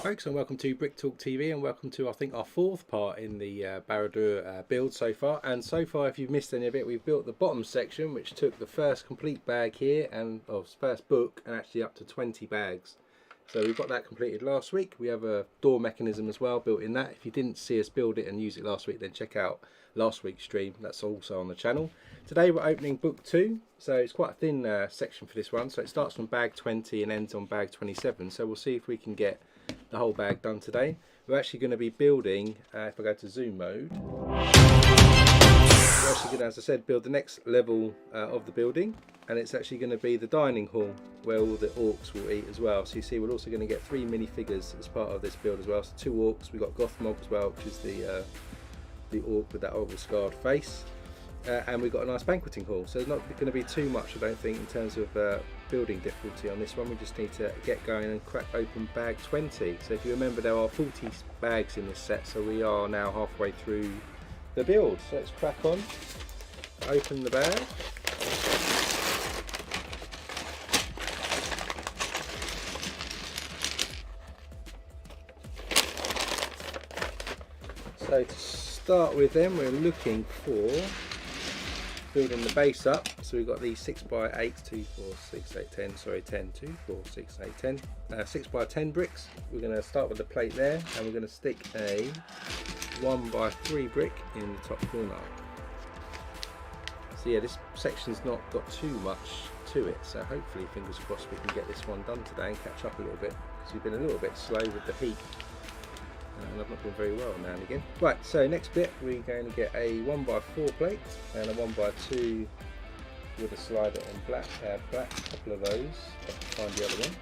folks, and welcome to Brick Talk TV, and welcome to I think our fourth part in the Barad-dûr build so far. And so far, if you've missed any of it, we've built the bottom section, which took the first complete bag here and first book, and actually up to 20 bags. So we've got that completed last week. We have a door mechanism as well built in that. If you didn't see us build it and use it last week, then check out last week's stream. That's also on the channel. Today we're opening book 2, so it's quite a thin section for this one. So it starts from bag 20 and ends on bag 27. So we'll see if we can get the whole bag done today. We're actually going to be building, if I go to zoom mode, we're actually going to, as I said, build the next level of the building, and it's actually going to be the dining hall where all the orcs will eat as well. So you see we're also going to get 3 minifigures as part of this build as well. So 2 orcs, we've got Gothmog as well, which is the orc with that horrible scarred face. And we've got a nice banqueting hall, so there's not going to be too much, I don't think, in terms of building difficulty on this one. We just need to get going and crack open bag 20. So if you remember, there are 40 bags in this set, so we are now halfway through the build. So let's crack on, open the bag. So to start with then, we're looking for building the base up. So we've got these 6x8, 2, 4, 6, 8, 10, sorry, 10, 2, 4, 6, 8, 10, 6x10 bricks. We're going to start with the plate there, and we're going to stick a 1x3 brick in the top corner. So yeah, this section's not got too much to it, so hopefully, fingers crossed, we can get this one done today and catch up a little bit, because we've been a little bit slow with the heat. And I've not been very well now and again. Right, so next bit, we're going to get a 1x4 plate and a 1x2 with a slider in black, a couple of those. I'll find the other one.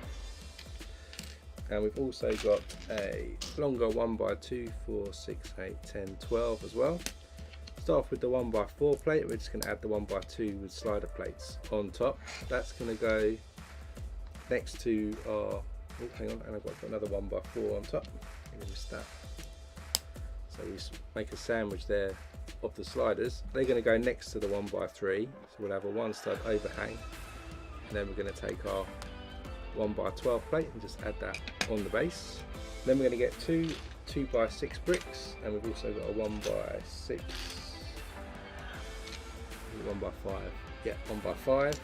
And we've also got a longer 1x2, 4, 6, 8, 10, 12 as well. Start off with the 1x4 plate. We're just going to add the 1x2 with slider plates on top. That's going to go next to our, oh, hang on, and I've got another 1x4 on top. That. So we make a sandwich there of the sliders. They're going to go next to the 1x3, so we'll have a 1 stud overhang, and then we're going to take our 1x12 plate and just add that on the base. Then we're going to get 2 2x6 bricks, and we've also got a 1x6, 1x5, yeah, 1x5.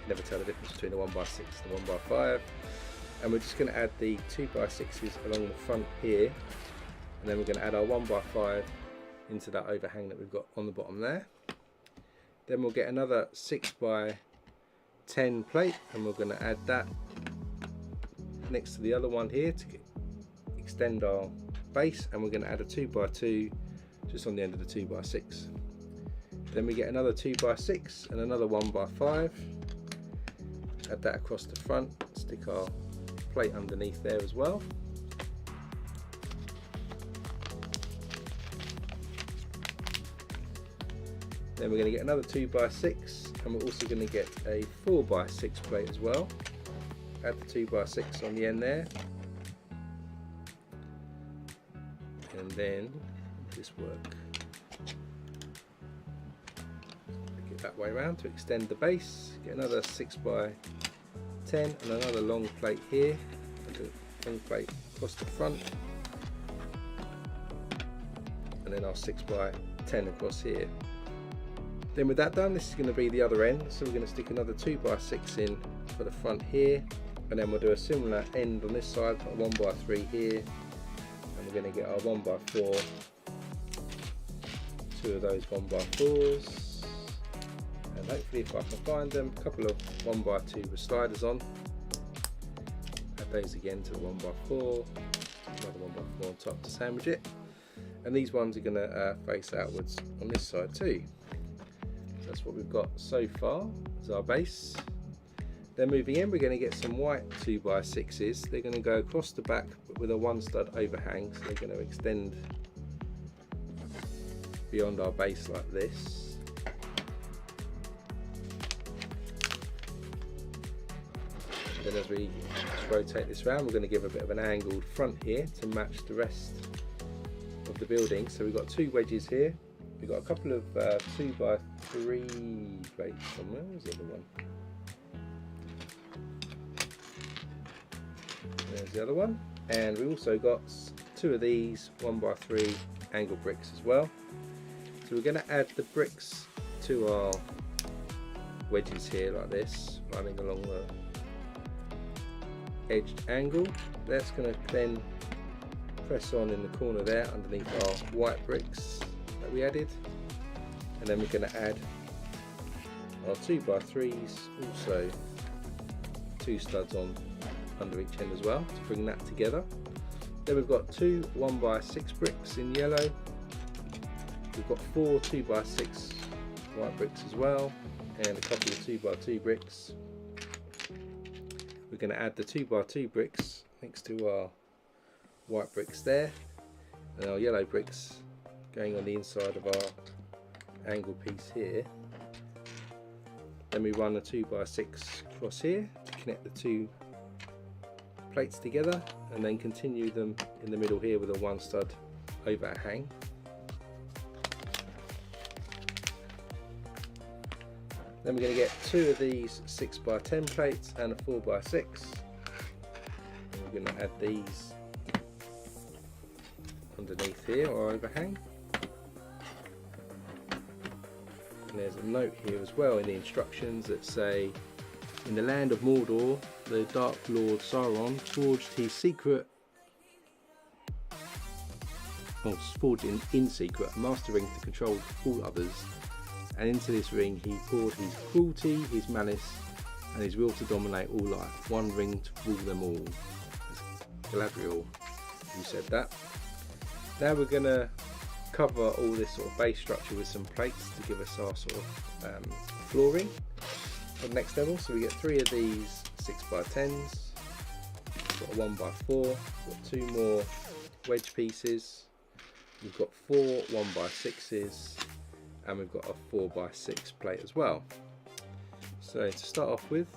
Never tell the difference between the 1x6 and the 1x5. And we're just going to add the 2x6s along the front here, and then we're going to add our 1x5 into that overhang that we've got on the bottom there. Then we'll get another 6x10 plate, and we're going to add that next to the other one here to extend our base, and we're going to add a 2x2 just on the end of the 2x6. Then we get another 2x6 and another 1x5, add that across the front, stick our plate underneath there as well. Then we're going to get another 2x6, and we're also going to get a 4x6 plate as well. Add the 2x6 on the end there, and then this work. Get that way around to extend the base. Get another 6x10 and another long plate here, and a long plate across the front, and then our 6x10 across here. Then with that done, this is going to be the other end, so we're going to stick another 2x6 in for the front here, and then we'll do a similar end on this side, got a 1x3 here, and we're going to get our 1x4, 2 of those 1x4s, and hopefully, if I can find them, a couple of 1x2 with sliders on. Add those again to the 1x4, another 1x4 on top to sandwich it. And these ones are going to face outwards on this side too. So that's what we've got so far as our base. Then moving in, we're going to get some white 2x6s. They're going to go across the back but with a 1 stud overhang, so they're going to extend beyond our base like this. Then as we rotate this round, we're going to give a bit of an angled front here to match the rest of the building. So we've got 2 wedges here. We've got a couple of 2x3 plates somewhere. Where's the other one? There's the other one. And we also got 2 of these 1x3 angle bricks as well. So we're going to add the bricks to our wedges here like this, running along the edged angle. That's going to then press on in the corner there underneath our white bricks that we added, and then we're going to add our 2x3s, also 2 studs on under each end as well to bring that together. Then we've got 2 1x6 bricks in yellow. We've got 4 2x6 white bricks as well, and a couple of 2x2 bricks. We're going to add the 2x2 bricks next to our white bricks there, and our yellow bricks going on the inside of our angle piece here. Then we run a 2x6 across here to connect the 2 plates together, and then continue them in the middle here with a 1 stud overhang. Then we're going to get 2 of these 6x10 plates and a 4x6. And we're going to add these underneath here, or overhang. And there's a note here as well in the instructions that say, in the land of Mordor, the Dark Lord Sauron forged his secret, forged in secret, a master ring to control all others. And into this ring he poured his cruelty, his malice, and his will to dominate all life. One ring to rule them all. Galadriel, who said that. Now we're going to cover all this sort of base structure with some plates to give us our sort of flooring for the next level. So we get 3 of these 6x10s, got a 1x4, got 2 more wedge pieces, we've got 4 1x6s, and we've got a 4x6 plate as well. So to start off with,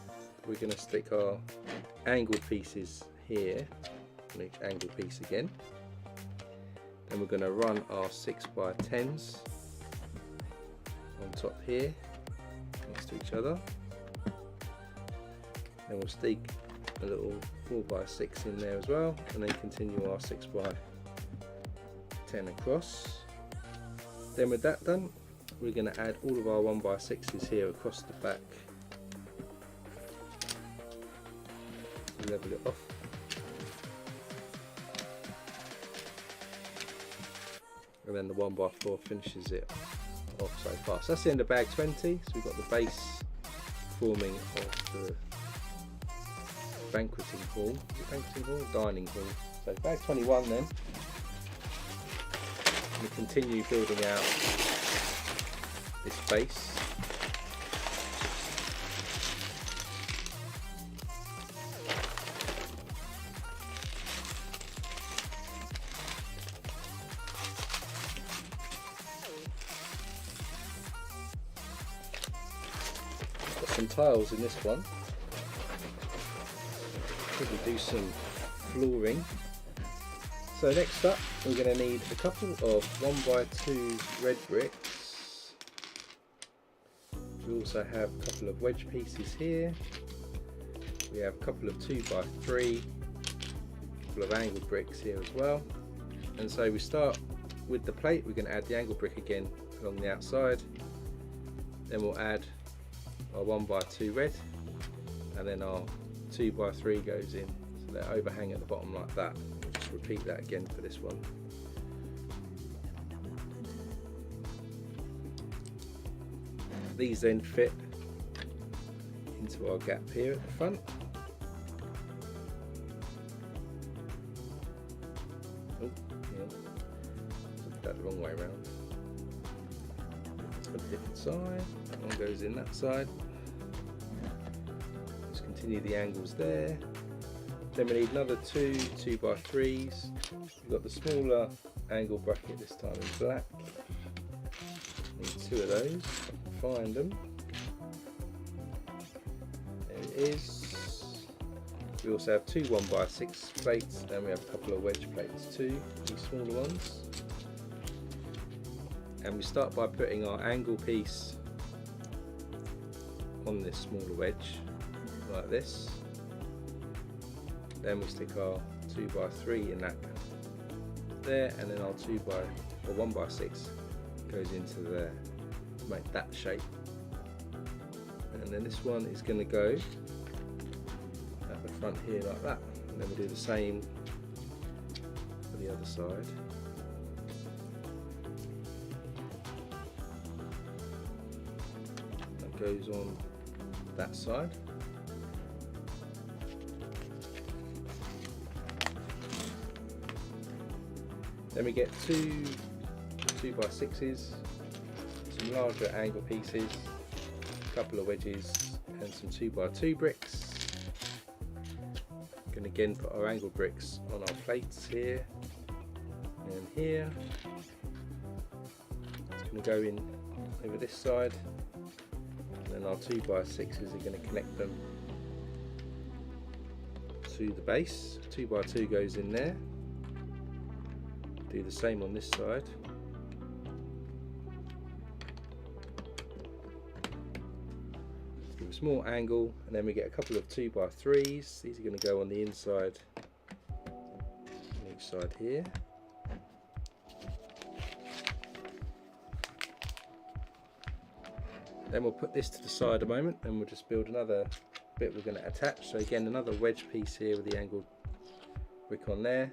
we're going to stick our angle pieces here on each angle piece again. Then we're going to run our 6x10s on top here next to each other. Then we'll stick a little 4x6 in there as well, and then continue our 6x10 across. Then with that done, we're going to add all of our 1x6s here across the back to level it off. And then the 1x4 finishes it off so far. So that's the end of bag 20. So we've got the base forming of the banqueting hall, dining hall. So bag 21 then, we continue building out this base. Got some tiles in this one. We do some flooring. So next up, we're going to need a couple of 1x2 red bricks. We also have a couple of wedge pieces here. We have a couple of 2x3, a couple of angle bricks here as well. And so we start with the plate. We're going to add the angle brick again along the outside. Then we'll add our 1x2 red, and then our 2x3 goes in, so they overhang at the bottom like that. We'll just repeat that again for this one. These then fit into our gap here at the front. Oh, yeah, put that the wrong way around. Put a different side. That one goes in that side. Continue the angles there. Then we need another 2 2x3s. We've got the smaller angle bracket this time in black. Need 2 of those. If I can find them. There it is. We also have 2 1x6 plates, and we have a couple of wedge plates too, these smaller ones. And we start by putting our angle piece on this smaller wedge, like this. Then we stick our 2x3 in that there, and then our 1x6 goes into there to make that shape. And then this one is going to go at the front here like that, and then we'll do the same for the other side. That goes on that side. Then we get two 2x6s, some larger angle pieces, a couple of wedges and some 2x2 bricks. Going to again put our angle bricks on our plates here and here. It's going to go in over this side, and then our 2x6s are going to connect them to the base. 2x2 goes in there. Do the same on this side. Give a small angle, and then we get a couple of 2x3s. These are going to go on the inside on each side here. Then we'll put this to the side a moment, and we'll just build another bit we're going to attach. So again, another wedge piece here with the angled brick on there.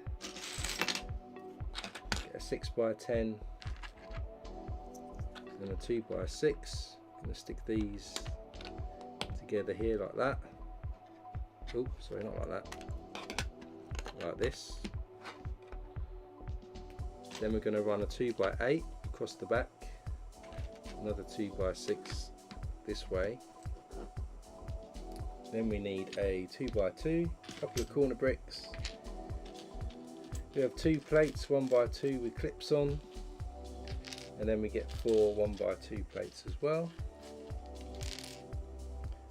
6x10 and a 2x6. I'm going to stick these together here like that. Oh, sorry, not like that. Like this. Then we're going to run a 2x8 across the back. Another 2x6 this way. Then we need a 2x2, a couple of corner bricks. We have 2 plates 1x2 with clips on, and then we get 4 1x2 plates as well.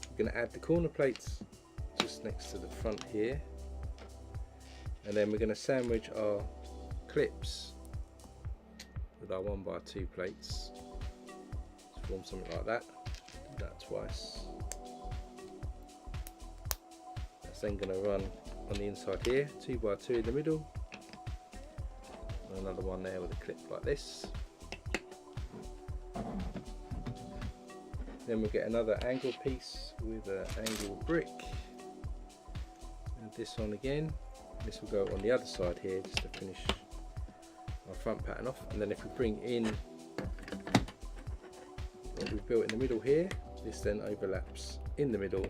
We're going to add the corner plates just next to the front here, and then we're going to sandwich our clips with our 1x2 plates to form something like that. Do that twice. That's then going to run on the inside here, 2x2 in the middle. Another one there with a clip like this. Then we'll get another angle piece with an angle brick, and this on again. This will go on the other side here just to finish our front pattern off. And then if we bring in what we've built in the middle here, this then overlaps in the middle,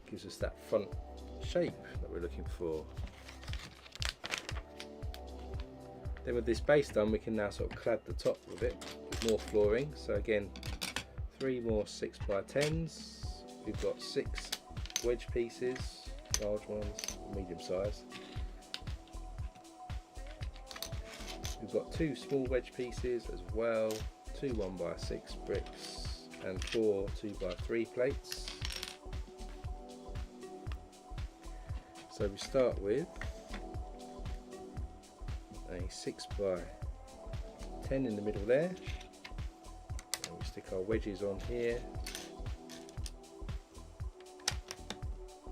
gives us that front shape that we're looking for. Then with this base done, we can now sort of clad the top with it with more flooring. So again, 3 more 6x10s. We've got 6 wedge pieces, large ones, medium size. We've got 2 small wedge pieces as well, 2 1x6 bricks and 4 2x3 plates. So we start with a 6x10 in the middle there, and we stick our wedges on here,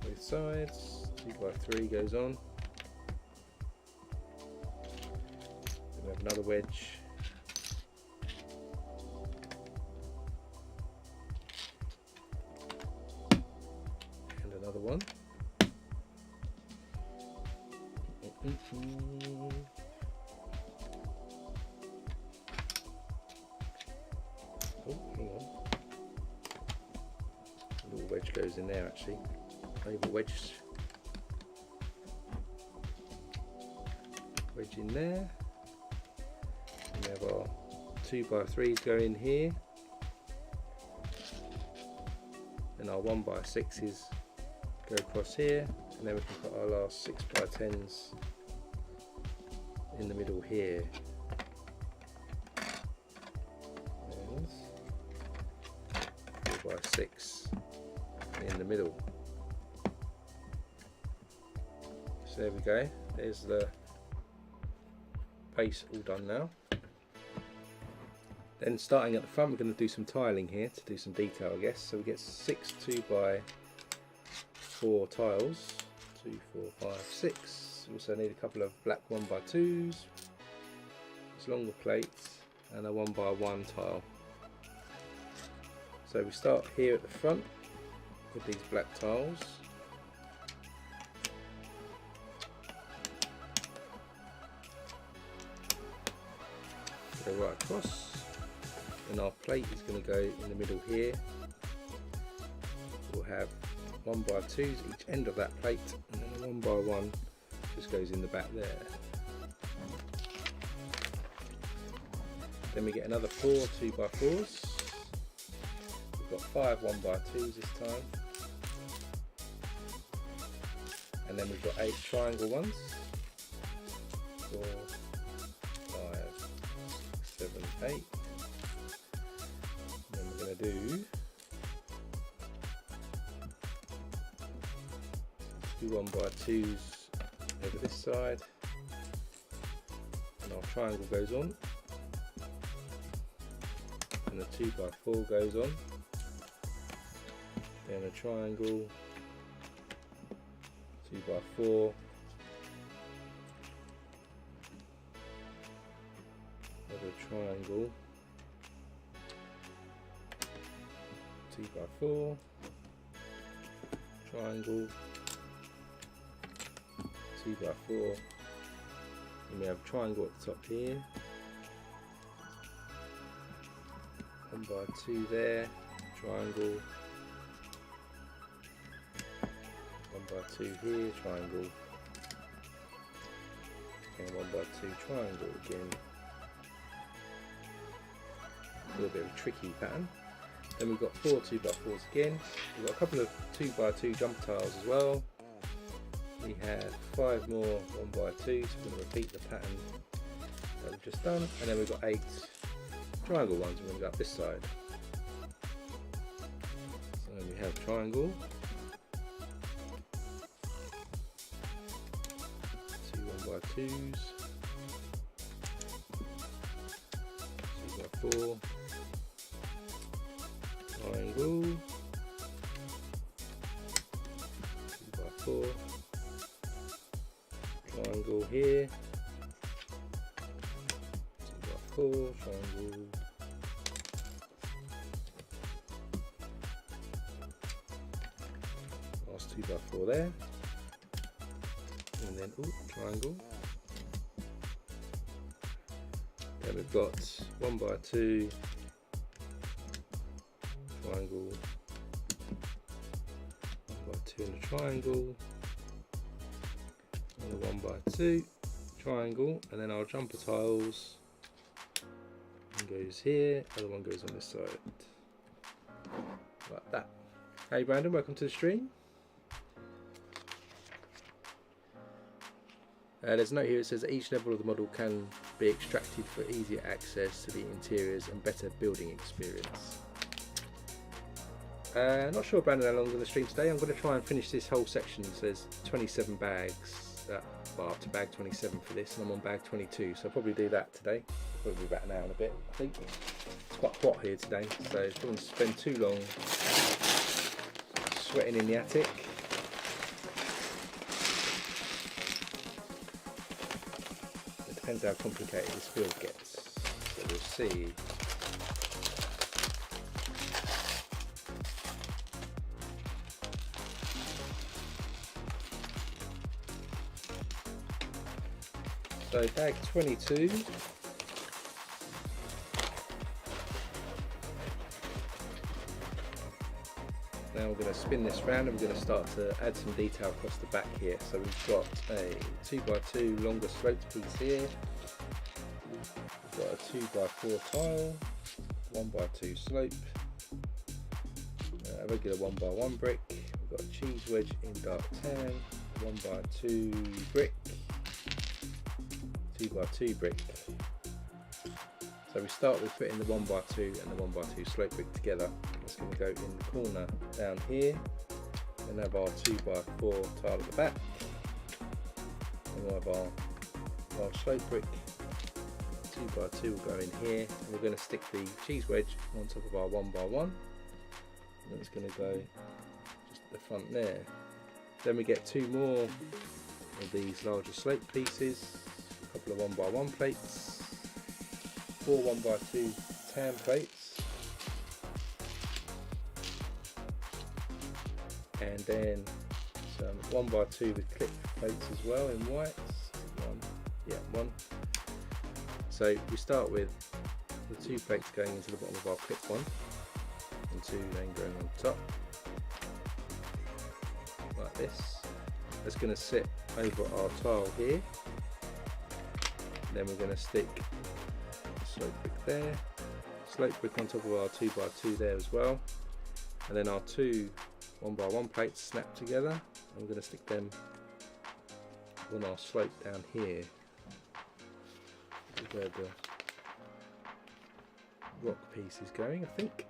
both sides. 2x3 goes on, then we have another wedge, and another one. Oh, hang on. A little wedge goes in there actually. Over wedge in there. And we have our 2x3s go in here. And our 1x6s go across here. And then we can put our last 6x10s in the middle here. 4x6 in the middle. So there we go, there's the base all done now. Then starting at the front, we're going to do some tiling here to do some detail, I guess. So we get 6 2x4 tiles, 2, 4, 5, 6. Also need a couple of black 1x2s, it's longer plates, and a 1x1 tile. So we start here at the front with these black tiles. Go right across, and our plate is going to go in the middle here. We'll have 1x2s each end of that plate, and then a 1x1 just goes in the back there. Then we get another 4 2x4s. We've got 5 1x2s this time, and then we've got 8 triangle ones. 4, 5, 7, 8. Then we're going to do 2 1x2s over this side, and our triangle goes on, and the 2x4 goes on, then a triangle, 2x4, another triangle, 2x4, triangle, 2x4, and we have a triangle at the top here, 1x2 there, triangle, 1x2 here, triangle, and 1x2 triangle again. A little bit of a tricky pattern. Then we've got 4 2x4s again. We've got a couple of 2x2 jump tiles as well. We have 5 more 1x2s. We're going to repeat the pattern that we've just done, and then we've got 8 triangle ones. We're going to go up this side. So we have triangle, 2 1x2s, 2x4, triangle, 2x4, triangle here, 2x4, triangle, last 2x4 there, and then triangle. Then we've got 1x2, triangle, 1x2 and a triangle, and a 1x2 triangle, and then our jumper tiles, one goes here, other one goes on this side, like that. Hey Brandon, welcome to the stream. There's a note here that says that each level of the model can be extracted for easier access to the interiors and better building experience. Not sure, Brandon, how long's on the stream today. I'm going to try and finish this whole section. So there's 27 bags, well, up to bag 27 for this, and I'm on bag 22, so I'll probably do that today. Probably about an hour and a bit, I think. It's quite hot here today, so I don't want to spend too long sweating in the attic. It depends how complicated this build gets, so we'll see. So bag 22, now we're going to spin this round and we're going to start to add some detail across the back here. So we've got a 2x2 longer sloped piece here, we've got a 2x4 tile, 1x2 slope, a regular 1x1 brick, we've got a cheese wedge in dark tan, 1x2 brick, 2x2 brick. So we start with putting the 1x2 and the 1x2 slope brick together. It's going to go in the corner down here, and have our 2x4 tile at the back, and we'll have our slope brick. 2x2 will go in here, and we're going to stick the cheese wedge on top of our 1x1, and it's going to go just at the front there. Then we get 2 more of these larger slope pieces, a couple of 1x1 plates, 4 1x2 tan plates, and then some 1x2 with clip plates as well in white. One. So we start with the 2 plates going into the bottom of our clip one, and 2 then going on top, like this. That's going to sit over our tile here. Then we're going to stick a slope brick there, slope brick on top of our 2x2 there as well, and then our 2 1x1 plates snap together, and we're going to stick them on our slope down here, where the rock piece is going, I think.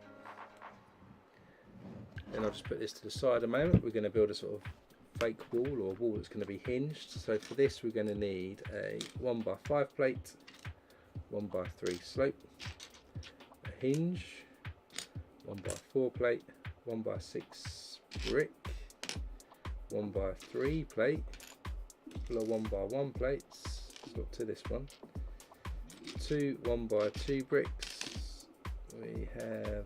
Then I'll just put this to the side a moment. We're going to build a sort of fake wall, or a wall that's going to be hinged. So for this we're going to need a 1x5 plate, 1x3 slope, a hinge, 1x4 plate, 1x6 brick, 1x3 plate, a couple of 1x1 plates, got to this one, 2 1x2 bricks, we have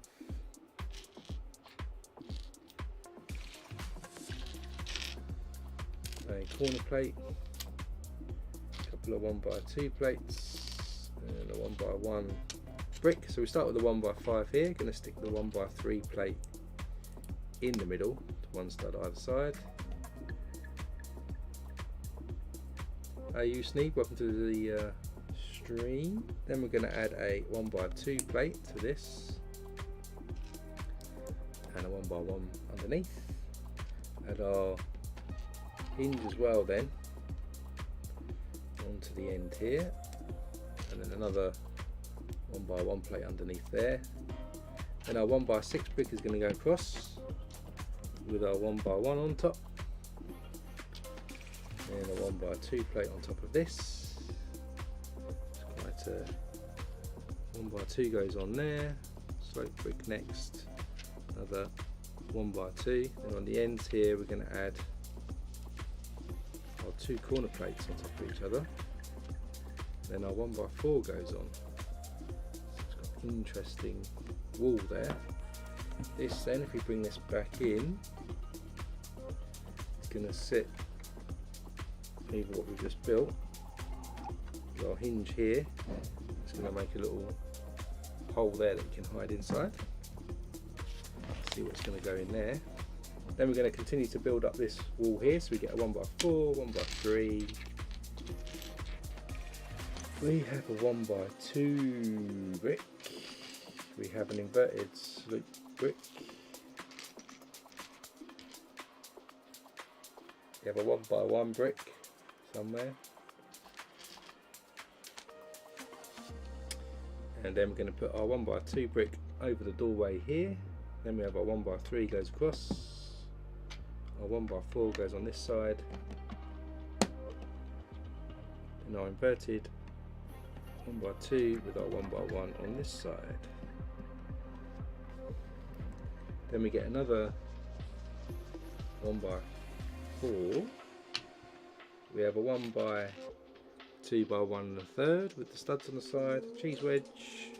a corner plate, a couple of 1x2 plates, and a 1x1 brick. So we start with the 1x5 here, going to stick the 1x3 plate in the middle, one stud either side. You Sneak, welcome to the stream. Then we're going to add a 1x2 plate to this, and a 1x1 underneath. Add our hinge as well then onto the end here, and then another 1x1 plate underneath there. Then our 1x6 brick is going to go across with our 1x1 on top, and a 1x2 plate on top of this. It's quite a 1x2 goes on there, slope brick next, another 1x2. Then on the ends here we're going to add our 2 corner plates on top of each other. Then our 1x4 goes on. It's got an interesting wall there. This then, if we bring this back in, it's going to sit over what we've just built. Our hinge here, it's going to make a little hole there that we can hide inside. Let's see what's going to go in there. Then we're going to continue to build up this wall here, so we get a 1x4, 1x3. We have a 1x2 brick. We have an inverted slope brick. We have a 1x1 brick somewhere. And then we're going to put our 1x2 brick over the doorway here. Then we have our 1x3 goes across. Our 1x4 goes on this side. And our inverted 1x2 with our 1x1 on this side. Then we get another 1x4. We have a 1x2 by 1 1/3 with the studs on the side, cheese wedge,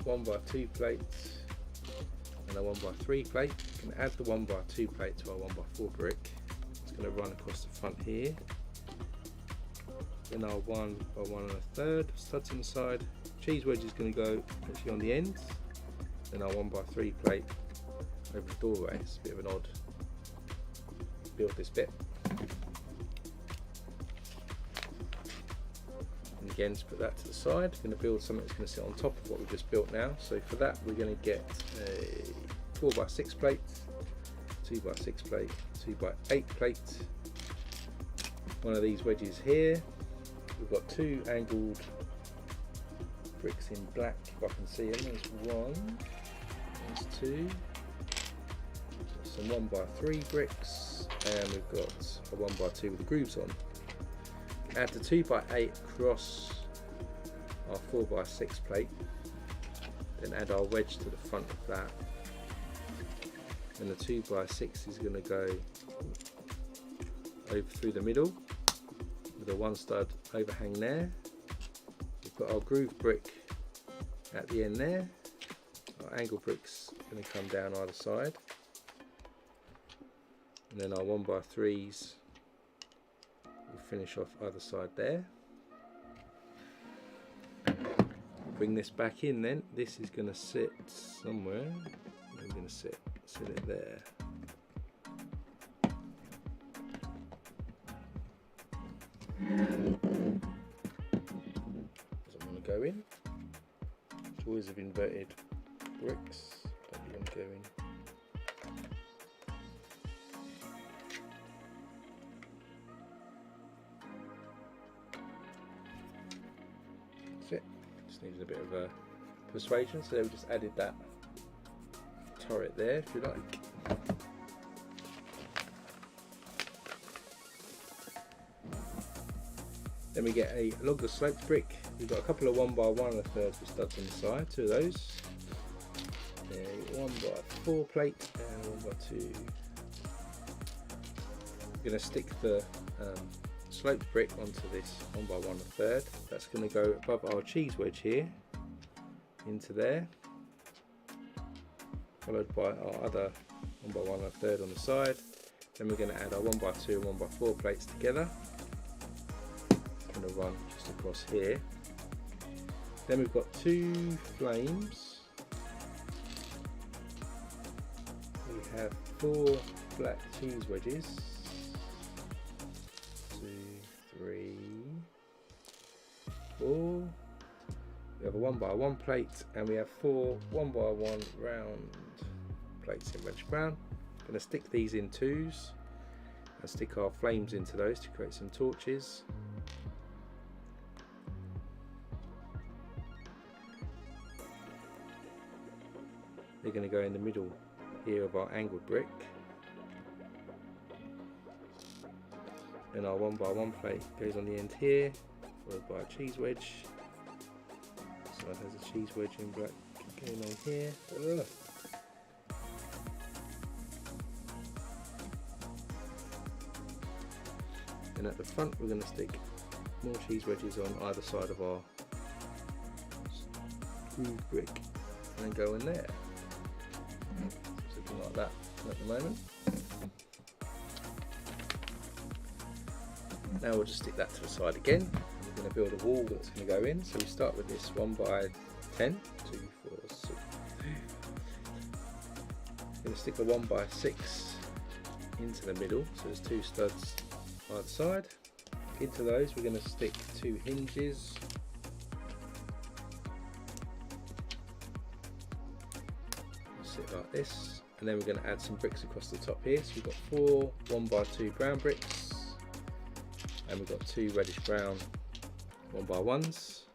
1x2 plates, and a 1x3 plate. We can add the 1x2 plate to our 1x4 brick. It's going to run across the front here. Then our 1x1 1/3 studs on the side, cheese wedge is going to go actually on the ends. Then our 1x3 plate over the doorway. It's a bit of an odd build, this bit. And again, to put that to the side, we're going to build something that's going to sit on top of what we just built now. So for that we're going to get a 4x6 plate, 2x6 plate, 2x8 plate, one of these wedges here. We've got 2 angled bricks in black, if I can see them. There's 1, there's 2, some 1x3 bricks, and we've got a 1x2 with the grooves on. Add the 2x8 across our 4x6 plate, then add our wedge to the front of that, and the 2x6 is going to go over through the middle with a 1 stud overhang there. We've got our groove brick at the end there. Our angle brick's going to come down either side, and then our 1x3s will finish off either side there. Bring this back in then. This is going to sit somewhere. I'm going to sit it there. Doesn't want to go in. Joys of inverted bricks. Don't want to go in. That's it. Just needed a bit of persuasion, so we just added that turret there, if you like. Then we get a logger sloped brick. We've got a couple of 1x1 1/3 with studs on the side, 2 of those. A 1x4 plate and a 1x2. We're going to stick the sloped brick onto this 1x1 1/3. That's going to go above our cheese wedge here, into there, followed by our other 1x1 1/3 on the side. Then we're going to add our 1x2 and 1x4 plates together. It's going to run just across here. Then we've got 2 flames. We have 4 black cheese wedges. 2, 3, 4. We have a 1x1 plate, and we have 4 1x1 round plates in reddish brown. I'm going to stick these in 2s and stick our flames into those to create some torches. They're going to go in the middle here of our angled brick. Then our 1x1 plate goes on the end here, followed by a cheese wedge. So it has a cheese wedge in black going on here. Ugh. And at the front we're going to stick more cheese wedges on either side of our groove brick and then go in there. Something like that at the moment. Now we'll just stick that to the side again. We're going to build a wall that's going to go in. So we start with this 1x10, 2, 4, 6. We're going to stick the 1x6 into the middle. So there's 2 studs either side. Into those we're going to stick 2 hinges. Sit like this, and then we're going to add some bricks across the top here. So we've got 4 1x2 brown bricks, and we've got 2 reddish brown 1x1s.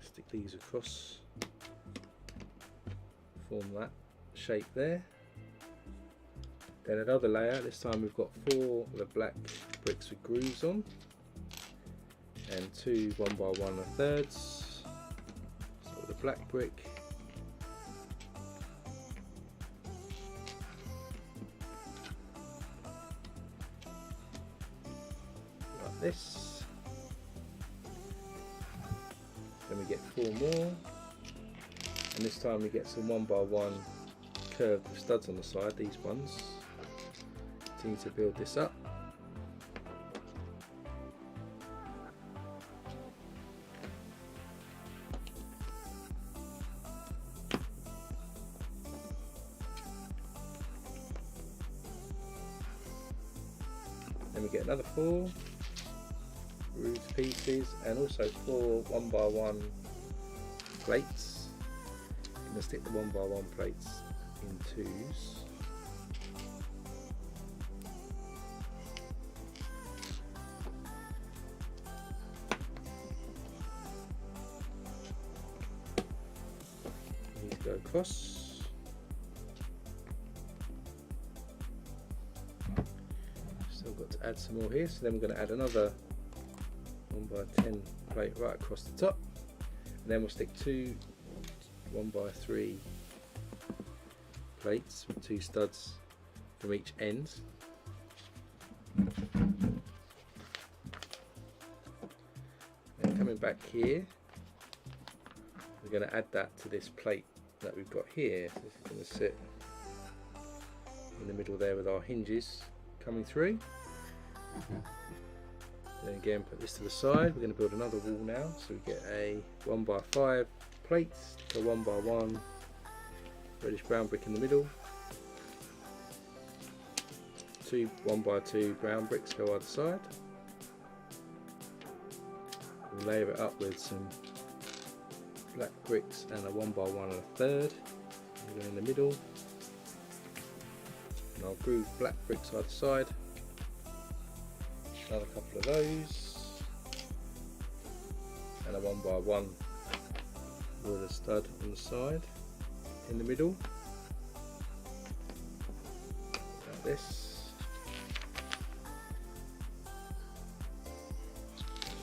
Stick these across, form that shape there. Then another layer, this time we've got 4 of the black bricks with grooves on, and 2 1x1 1/3. So the black brick, like this. Then we get 4 more, and this time we get some 1x1 curved with studs on the side, these ones. Continue to build this up. Then we get another 4 grooved pieces, and also 4 1x1 plates. I'm going to stick the 1x1 plates in 2s. These go across. Still got to add some more here, so then we're going to add another 1x10 plate right across the top, and then we'll stick 2 1x3 plates with 2 studs from each end. And coming back here, we're going to add that to this plate that we've got here. So this is going to sit in the middle there with our hinges coming through. Then again, put this to the side. We're going to build another wall now, so we get a 1x5 plate, a 1x1 reddish brown brick in the middle, 2 1x2 brown bricks go either side. We'll layer it up with some black bricks and a 1x1 and a third. We'll go in the middle, and I'll groove black bricks either side. Another couple of those, and a 1x1 with a stud on the side in the middle, like this.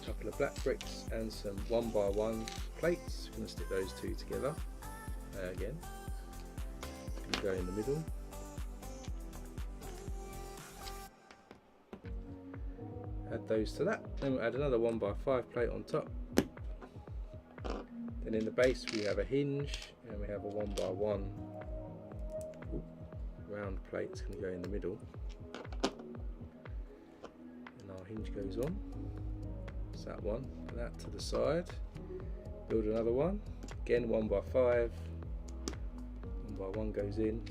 A couple of black bricks and some 1x1 plates. We're going to stick those 2 together again. Go in the middle. Add those to that. Then we'll add another 1x5 plate on top. Then in the base we have a hinge, and we have a 1x1 round plate that's going to go in the middle. And our hinge goes on. That's that one. Put that to the side. Build another one. Again 1x5. 1x1 goes in.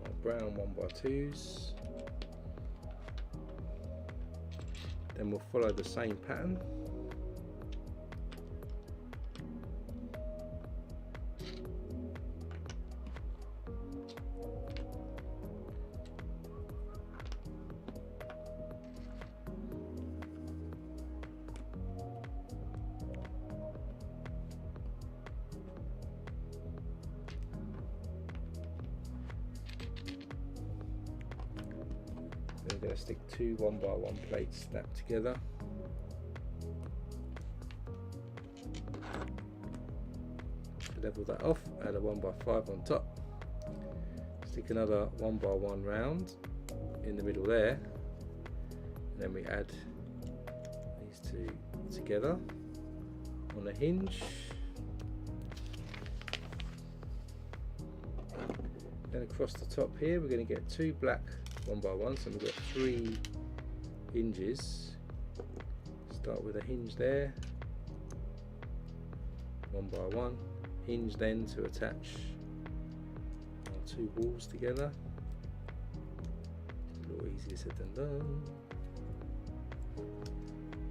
Our brown 1x2s. Then we'll follow the same pattern. We're going to stick 2 1x1 plates snapped together. Level that off, add a 1x5 on top. Stick another 1x1 round in the middle there. And then we add these 2 together on a hinge. Then across the top here we're going to get 2 black 1x1, so we've got 3 hinges. Start with a hinge there, 1x1, hinge then to attach our 2 walls together. A little easier said than done.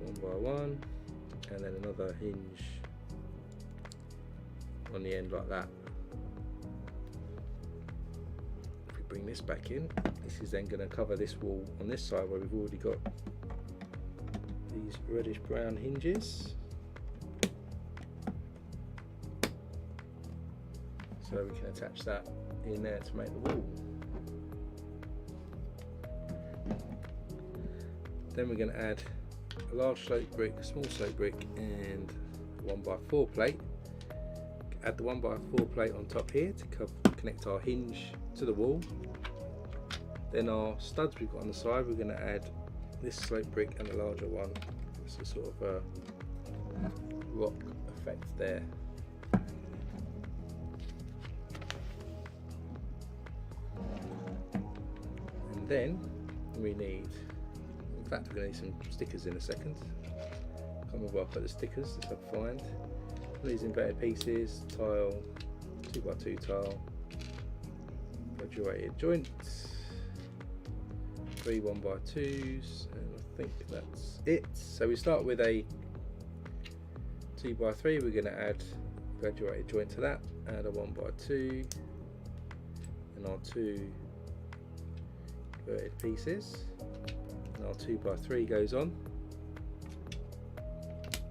1x1, and then another hinge on the end like that. If we bring this back in, this is then going to cover this wall on this side where we've already got these reddish brown hinges. So we can attach that in there to make the wall. Then we're going to add a large slope brick, a small slope brick, and a 1x4 plate. Add the 1x4 plate on top here to connect our hinge to the wall. Then our studs we've got on the side, we're going to add this slope brick and a larger one. It's a sort of a rock effect there. And then we need, in fact we're going to need some stickers in a second. Can't remember where I put the stickers, let's have a find. These inverted pieces, tile, 2x2 tile, graduated joints, 3 1x2s, and I think that's it. So we start with a 2x3, we're going to add graduated joint to that, add a 1x2, and our 2 inverted pieces, and our 2x3 goes on.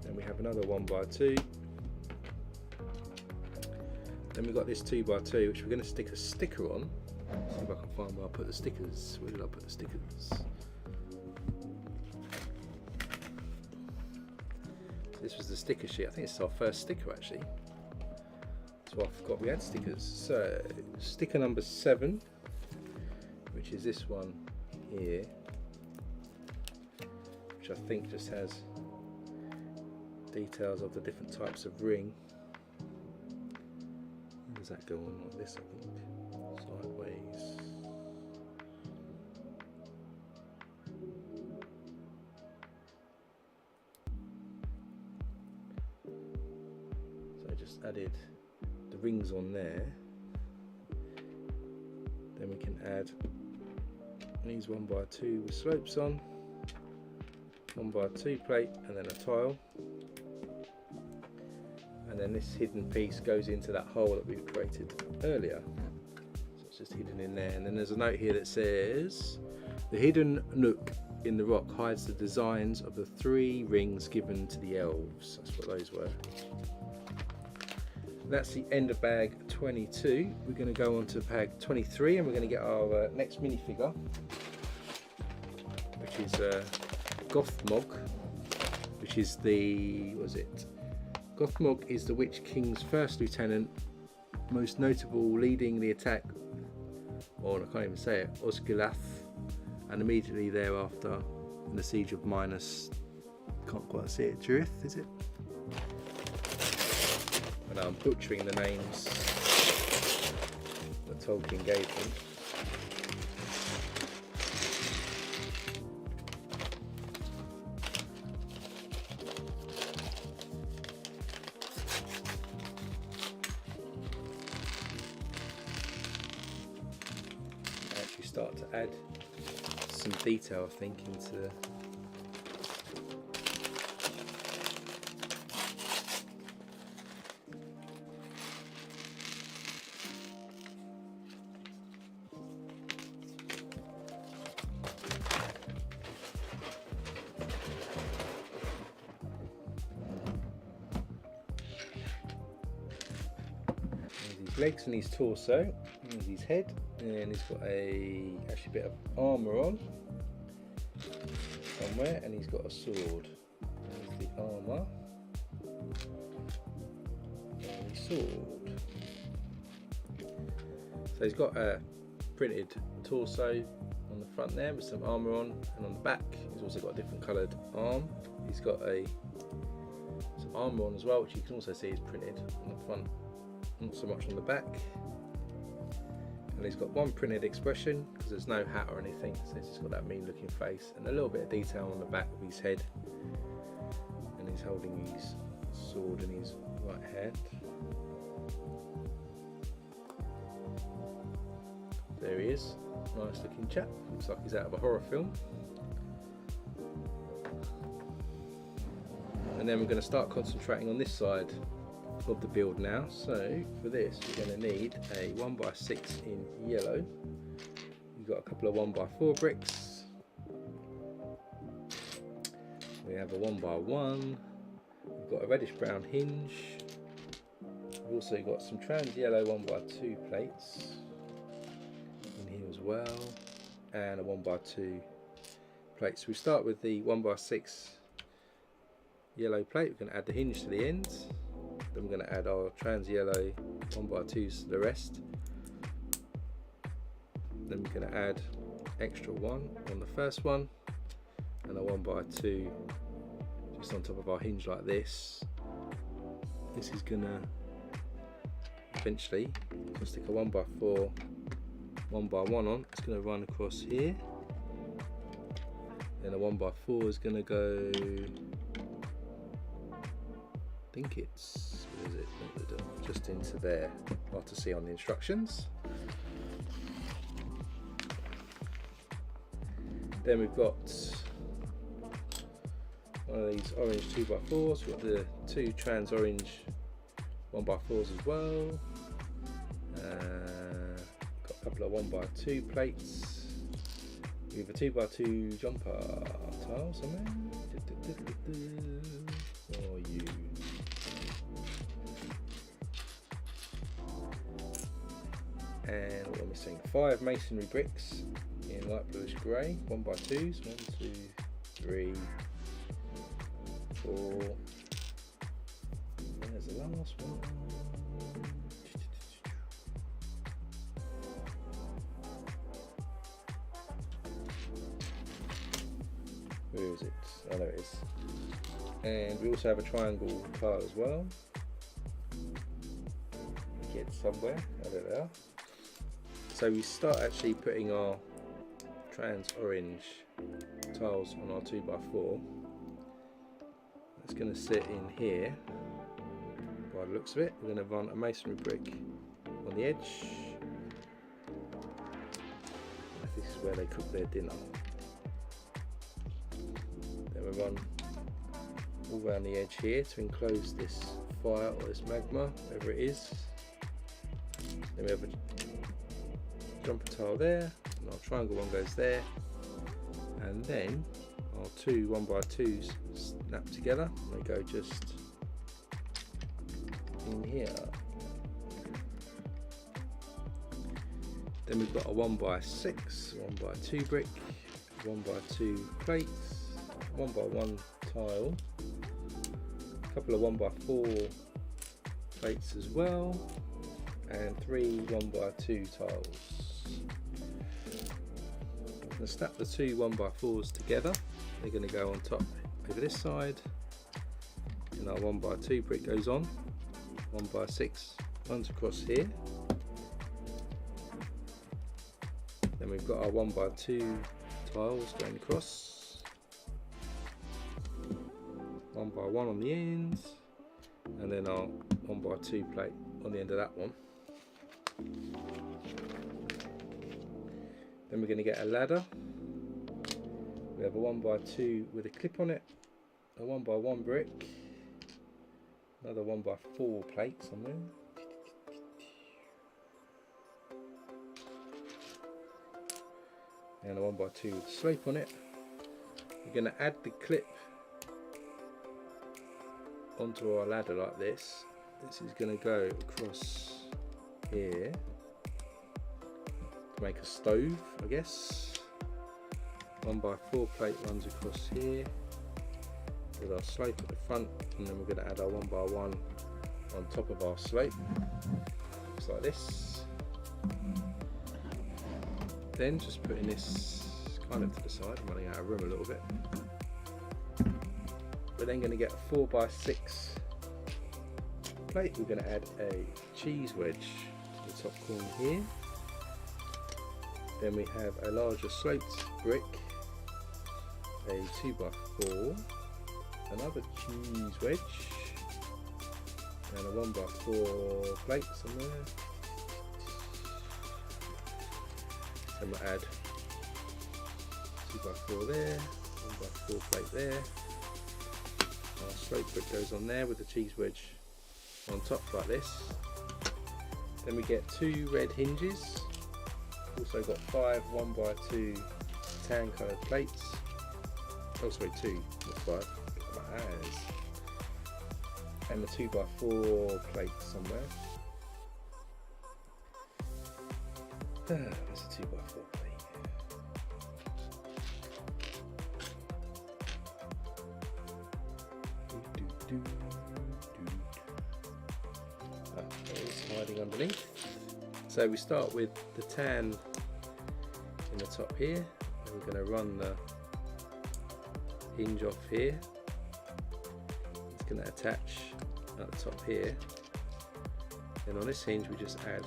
Then we have another 1x2. Then we've got this 2x2 which we're going to stick a sticker on. See if I can find where I put the stickers. Where did I put the stickers? This was the sticker sheet. I think it's our first sticker actually. So I forgot we had stickers. So sticker number 7, which is this one here, which I think just has details of the different types of ring. How does that go on like this, I think? Sideways. So I just added the rings on there. Then we can add these 1x2 with slopes on, 1x2 plate, and then a tile. And then this hidden piece goes into that hole that we created earlier. So it's just hidden in there. And then there's a note here that says, the hidden nook in the rock hides the designs of the 3 rings given to the elves. That's what those were. That's the end of bag 22. We're going to go on to bag 23 and we're going to get our next minifigure, which is Gothmog, which is the, what is it? Gothmog is the Witch King's first lieutenant, most notable, leading the attack on, I can't even say it, Osgiliath, and immediately thereafter in the siege of Minas, can't quite see it, Tirith, is it? And I'm butchering the names that Tolkien gave them. Actually start to add some detail, I think, into his legs and his torso, and his head, and he's got a actually bit of armour on somewhere, and he's got a sword. There's the armour and his sword. So he's got a printed torso on the front there with some armour on, and on the back he's also got a different coloured arm. He's got some armour on as well, which you can also see is printed on the front, not so much on the back. And he's got one printed expression because there's no hat or anything, so he's just got that mean looking face, and a little bit of detail on the back of his head, and he's holding his sword in his right hand. There he is, nice looking chap, looks like he's out of a horror film. And then we're going to start concentrating on this side of the build now. So for this we're going to need a 1x6 in yellow. We've got a couple of 1x4 bricks. We have a 1x1. We've got a reddish brown hinge. We've also got some trans yellow 1x2 plates in here as well, and a 1x2 plate. So we start with the 1x6 yellow plate. We're going to add the hinge to the ends. Then we're going to add our trans yellow 1x2s to the rest. Then we're going to add extra one on the first one, and a 1x2 just on top of our hinge like this. This is going to eventually stick a 1x4 1x1 on. It's going to run across here. Then a 1x4 is going to go, I think it's, what is it, just into there. I'll have to see on the instructions. Then we've got one of these orange 2x4s. We've got the two trans orange 1x4s as well. Got a couple of 1x2 plates. We have a 2x2 jumper tile somewhere. For you. And what am I missing? 5 masonry bricks in light bluish grey, 1x2s, 1, 2, 3, 4. There's the last one. Where is it? Oh, there it is. And we also have a triangle tile as well. Get somewhere, I don't know. So we start actually putting our trans orange tiles on our 2x4. It's going to sit in here. By the looks of it, we're going to run a masonry brick on the edge. This is where they cook their dinner. Then we run all around the edge here to enclose this fire or this magma, whatever it is. Then we have a jumper tile there, and our triangle one goes there, and then our two 1x2s snap together. They go just in here. Then we've got a 1x6, 1x2 brick, 1x2 plates, 1x1 tile, a couple of 1x4 plates as well, and 3 1x2 tiles. I'm going to snap the two 1x4s together. They're going to go on top over this side, and our 1x2 brick goes on. 1x6 runs across here. Then we've got our 1x2 tiles going across, 1x1 on the ends, and then our 1x2 plate on the end of that one. Then we're going to get a ladder. We have a 1x2 with a clip on it, a 1x1 brick, another 1x4 plate somewhere, and a 1x2 with a slope on it. We're going to add the clip onto our ladder like this. This is going to go across here to make a stove, I guess. 1x4 plate runs across here with our slope at the front, and then we're going to add our 1x1 on top of our slope. Looks like this. Then just putting this kind of to the side, I'm running out of room a little bit. We're then going to get a 4x6 plate. We're going to add a cheese wedge to the top corner here. Then we have a larger sloped brick, a 2x4, another cheese wedge, and a 1x4 plate somewhere. Then we'll add 2x4 there, 1x4 plate there. Our slope brick goes on there with the cheese wedge on top like this. Then we get two red hinges. Also got 5 1x2 tan coloured plates. Oh sorry, 2, not 5. Look at my eyes. And the 2x4 plate somewhere. There's a 2x4 plate. It's hiding underneath. So we start with the tan in the top here, and we're going to run the hinge off here. It's going to attach at the top here, and on this hinge we just add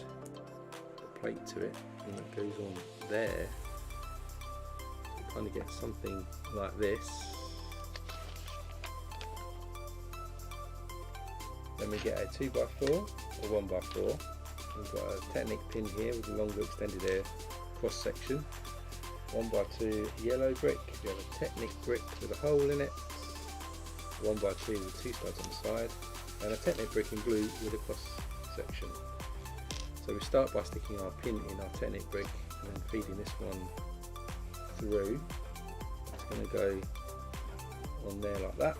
the plate to it, and it goes on there. So you kind of get something like this. Then we get a 2x4 or 1x4. We've got a Technic pin here with a longer extended air cross section. 1x2 yellow brick. We have a Technic brick with a hole in it. 1x2 with 2 studs on the side, and a Technic brick in blue with a cross section. So we start by sticking our pin in our Technic brick and then feeding this one through. It's going to go on there like that.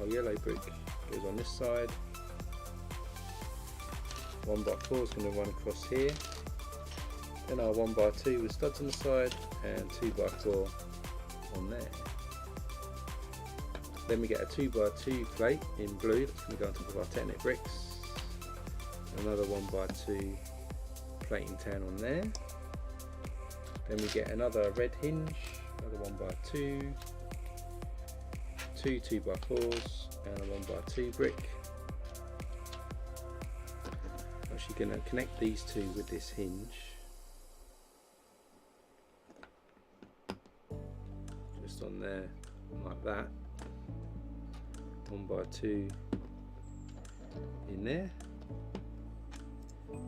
Our yellow brick goes on this side. 1x4 is going to run across here. Then our 1x2 with studs on the side, and 2x4 on there. Then we get a 2x2 plate in blue that's going to go on top of our Technic bricks. Another 1x2 plate in tan on there. Then we get another red hinge another 1x2, two 2x4s, and a 1x2 brick. I'm actually going to connect these two with this hinge, just on there like that. 1x2 in there,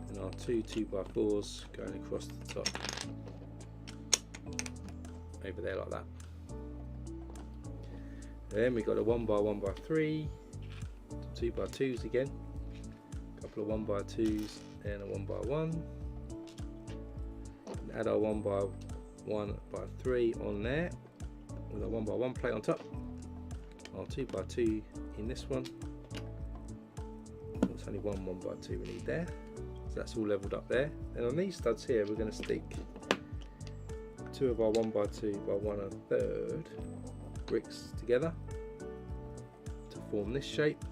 and our two 2x4s going across the top over there like that. Then we've got a 1x1x3, 2x2s again, a couple of 1x2s and a 1x1. Add our 1x1x3 on there with a 1x1 plate on top. Our 2x2 in this one. There's only one 1x2 we need there, so that's all leveled up there. And on these studs here, we're going to stick two of our 1x2 by 1/3 bricks together to form this shape.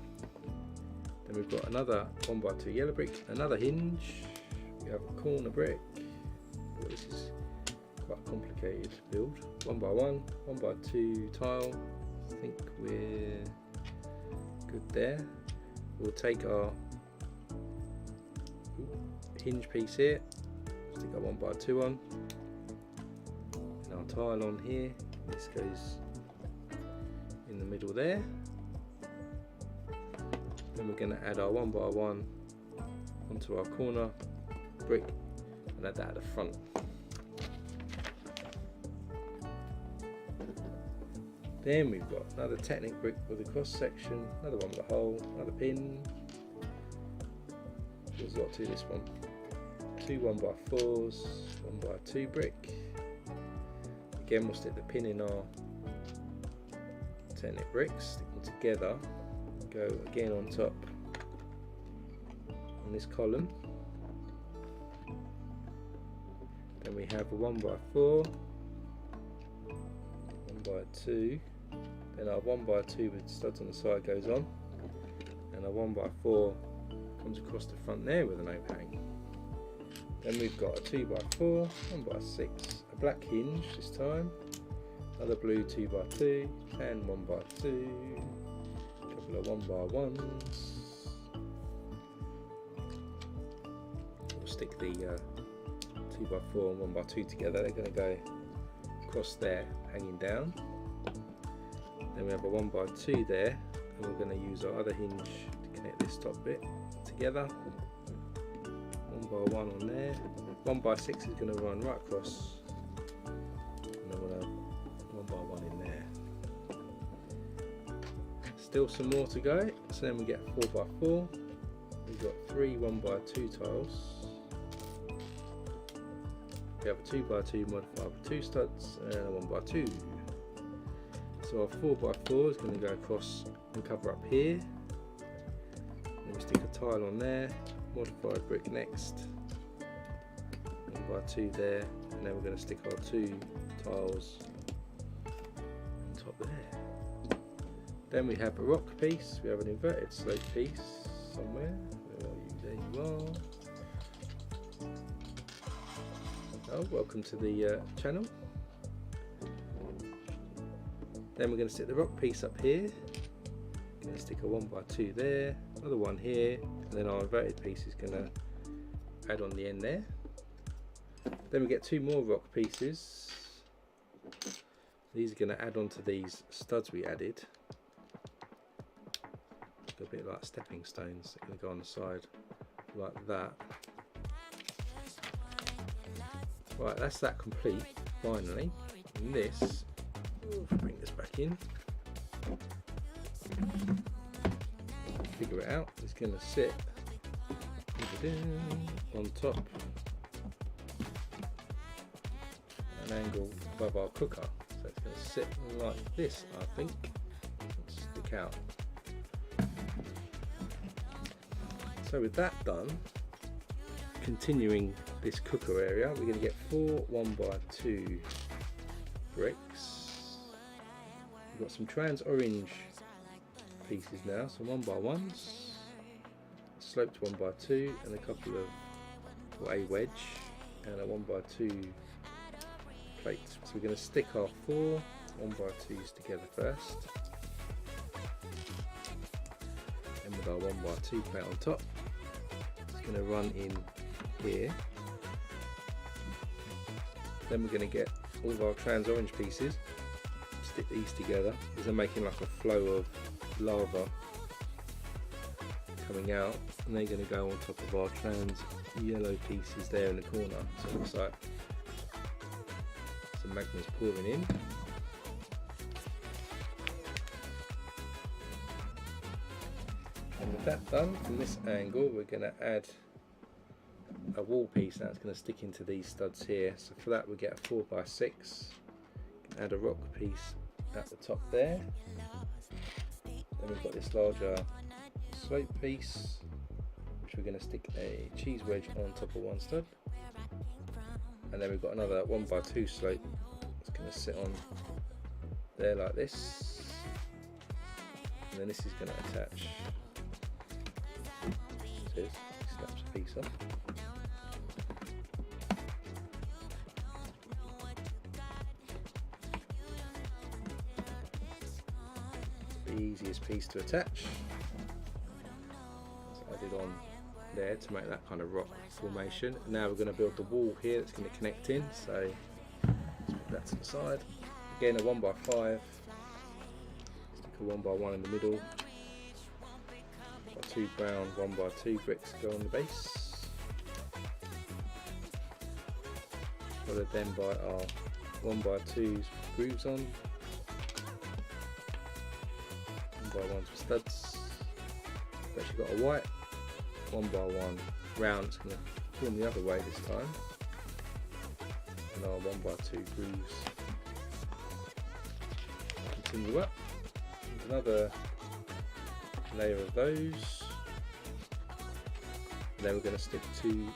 Then we've got another 1x2 yellow brick, another hinge. We have a corner brick. Well, this is quite a complicated build. 1x1, 1x2 tile. I think we're good there. We'll take our hinge piece here, stick our 1x2 on, and our tile on here. This goes in the middle there. Then we're going to add our 1x1 onto our corner brick and add that at the front. Then we've got another Technic brick with a cross section, another one with a hole, another pin. There's a lot to this one. Two 1x4s, 1x2 brick. Again, we'll stick the pin in our Technic bricks, stick them together, go again on top on this column. Then we have a 1x4, 1x2, then our 1x2 with studs on the side goes on, and our 1x4 comes across the front there with an overhang. Then we've got a 2x4, 1x6, a black hinge this time, another blue 2x2, and 1x2, a couple of 1x1s. We'll stick the 2x4 and 1x2 together. They're going to go across there, hanging down. Then we have a 1x2 there, and we're going to use our other hinge to connect this top bit together. 1x1 on there. 1x6 is going to run right across, and then we'll have 1x1 in there. Still some more to go. So then we get 4x4. We've got three 1x2 tiles. We have a 2x2 modified with two studs and a 1x2. So our 4x4 is going to go across and cover up here. Then we stick a tile on there, modified brick next, 1x2 there, and then we're going to stick our two tiles on top there. Then we have a rock piece. We have an inverted slope piece somewhere. Where are you? There you are. Oh, welcome to the channel. Then we're going to stick the rock piece up here. Going to stick a 1x2 there, another one here, and then our inverted piece is going to add on the end there. Then we get two more rock pieces. These are going to add on to these studs we added. A bit like stepping stones. They're going to go on the side like that. Right, that's that complete, finally. And this, bring this back in, figure it out, it's going to sit on top an angle above our cooker. So it's going to sit like this, I think, and stick out. So with that done, continuing this cooker area, we're going to get four 1x2 bricks. We've got some trans orange pieces now, some 1x1s, sloped 1x2, and a couple of, or a wedge, and a 1x2 plates. So we're going to stick our 4 1x2s together first, and with our 1x2 plate on top, it's going to run in here. Then we're going to get all of our trans orange pieces, stick these together. These are making like a flow of lava coming out, and they're going to go on top of our trans yellow pieces there in the corner. So it looks like some magma's pouring in. And with that done, from this angle, we're going to add a wall piece now. It's going to stick into these studs here. So for that, we get a 4x6. Add a rock piece at the top there. Then we've got this larger slope piece, which we're going to stick a cheese wedge on top of one stud. And then we've got another 1x2 slope that's going to sit on there like this. And then this is going to attach. It snaps a piece off. The easiest piece to attach. So I did on there to make that kind of rock formation. Now we're going to build the wall here that's going to connect in. So let's put that to the side. Again, a 1x5. Stick a 1x1 in the middle. Got 2 brown 1x2 bricks go on the base. Followed then by our 1x2s grooves on. 1x1s with studs. We've actually got a white 1x1 round. It's going to form the other way this time. And our 1x2 grooves continue up. There's another layer of those. And then we're going to stick 2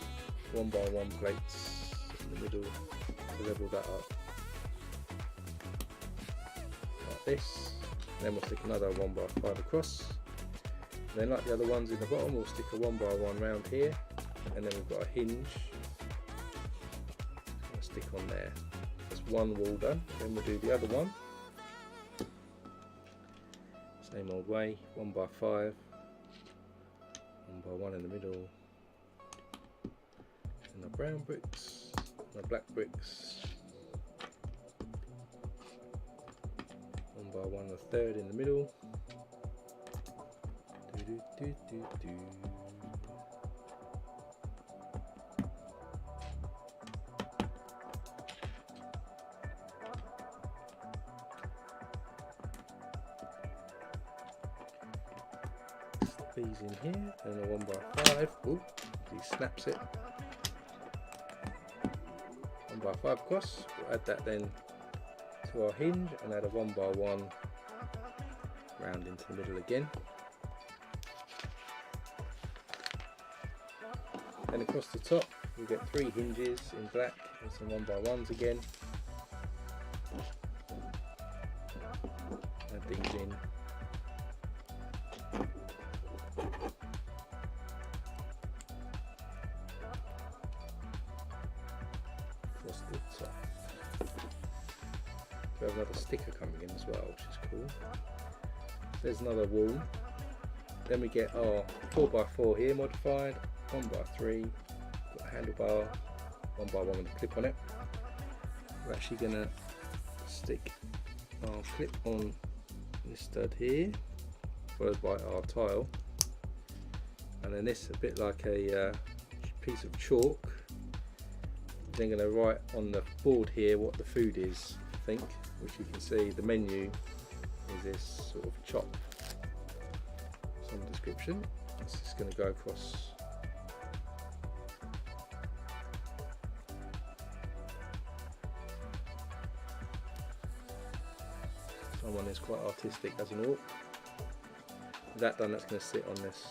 1x1 plates in the middle to level that up. Like this. Then we'll stick another 1x5 across. And then like the other ones in the bottom, we'll stick a 1x1 round here, and then we've got a hinge. I'll stick on there. That's one wall done. Then we'll do the other one. Same old way, 1x5, 1x1 in the middle, and the brown bricks, and the black bricks. 1x1 the third in the middle. Do, do, do, do, do. Stick these in here, and a 1x5. Oh, he snaps it. 1x5 across. We'll add that then to our hinge and add a 1x1 round into the middle again. Then across the top we get 3 hinges in black and some 1x1s again. Add these in. Across the top. We have another sticker coming in as well, which is cool. There's another wall. Then we get our 4x4 here modified, 1x3, got a handlebar, 1x1 with a clip on it. We're actually going to stick our clip on this stud here, followed by our tile, and then this a bit like a piece of chalk. Then going to write on the board here what the food is, I think, which you can see the menu is this sort of chop, some description. It's just going to go across. Someone is quite artistic as an orc. With that done, that's going to sit on this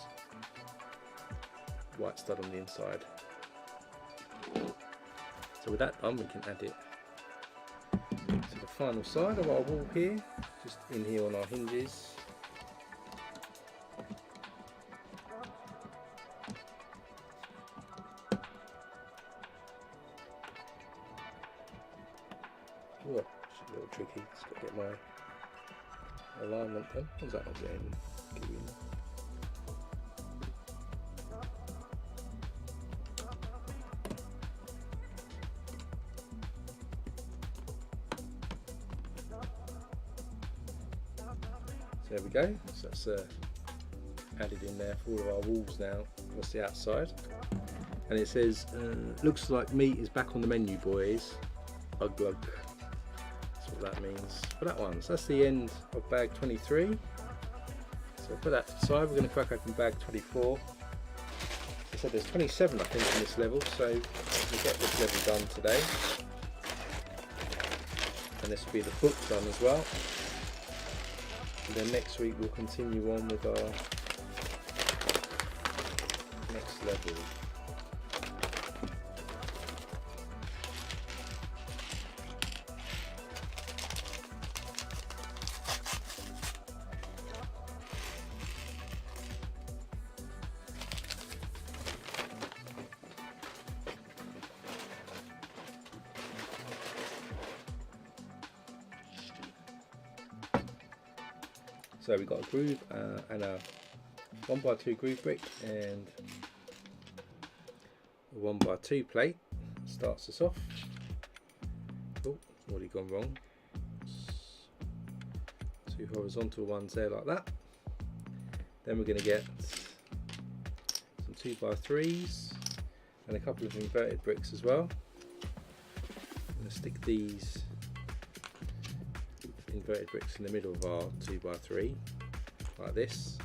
white stud on the inside. So with that done, we can add it to the final side of our wall here, just in here on our hinges. Oh, it's a little tricky. Just got to get my alignment done. How's that not getting? So there we go. So that's added in there for all of our walls now. That's the outside. And it says, looks like meat is back on the menu, boys. Ugh glug. That's what that means for that one. So that's the end of bag 23. So put that to the side. We're going to crack open bag 24. I said there's 27 I think in this level, so we'll get this level done today. And this will be the book done as well. And then next week we'll continue on with our next level. So we've got a groove and a 1x2 groove brick and a 1x2 plate. Starts us off. Oh, already gone wrong. Two horizontal ones there like that. Then we're going to get some 2x3s and a couple of inverted bricks as well. I'm going to stick these inverted bricks in the middle of our 2x3 like this,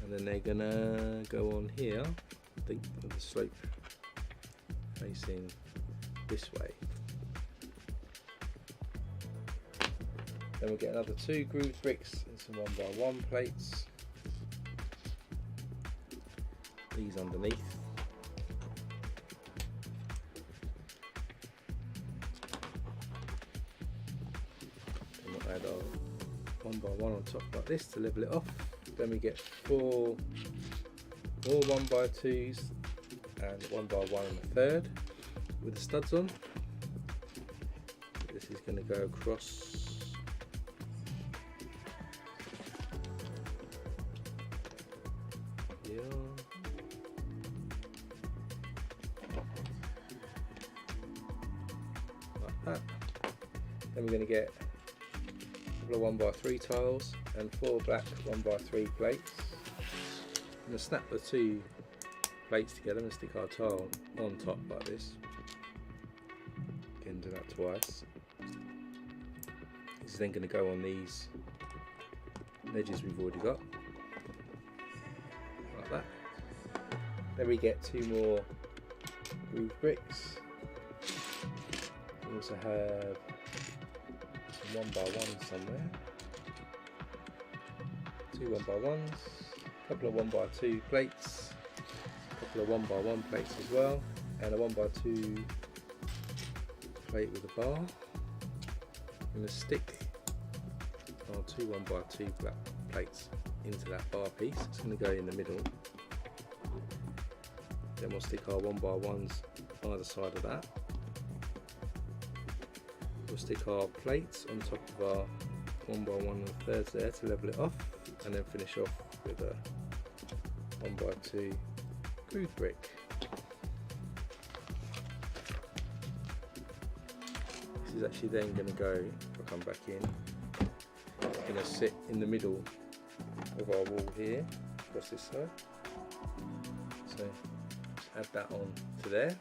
and then they're gonna go on here, I think, with the slope facing this way. Then we'll get another 2 groove bricks and some 1x1 plates, these underneath. Add our 1x1 on top like this to level it off. Then we get 4 more 1x2s and 1x1 and a third with the studs on. This is going to go across here. Like that. Then we're going to get 1x3 tiles and 4 black 1x3 plates. I'm going to snap the 2 plates together and stick our tile on top like this. Again, do that twice. This is then going to go on these edges we've already got, like that. Then we get 2 more groove bricks. We also have 1x1 somewhere, 2 1x1s, a couple of 1x2 plates, a couple of 1x1 plates as well, and a 1x2 plate with a bar. I'm going to stick our 2 1x2 black plates into that bar piece. It's going to go in the middle. Then we'll stick our 1x1s either side of that. We'll stick our plates on top of our 1x1 and thirds there to level it off, and then finish off with a 1x2 groove brick. This is actually then going to go, if I come back in, it's going to sit in the middle of our wall here, across this side. So just add that on to there.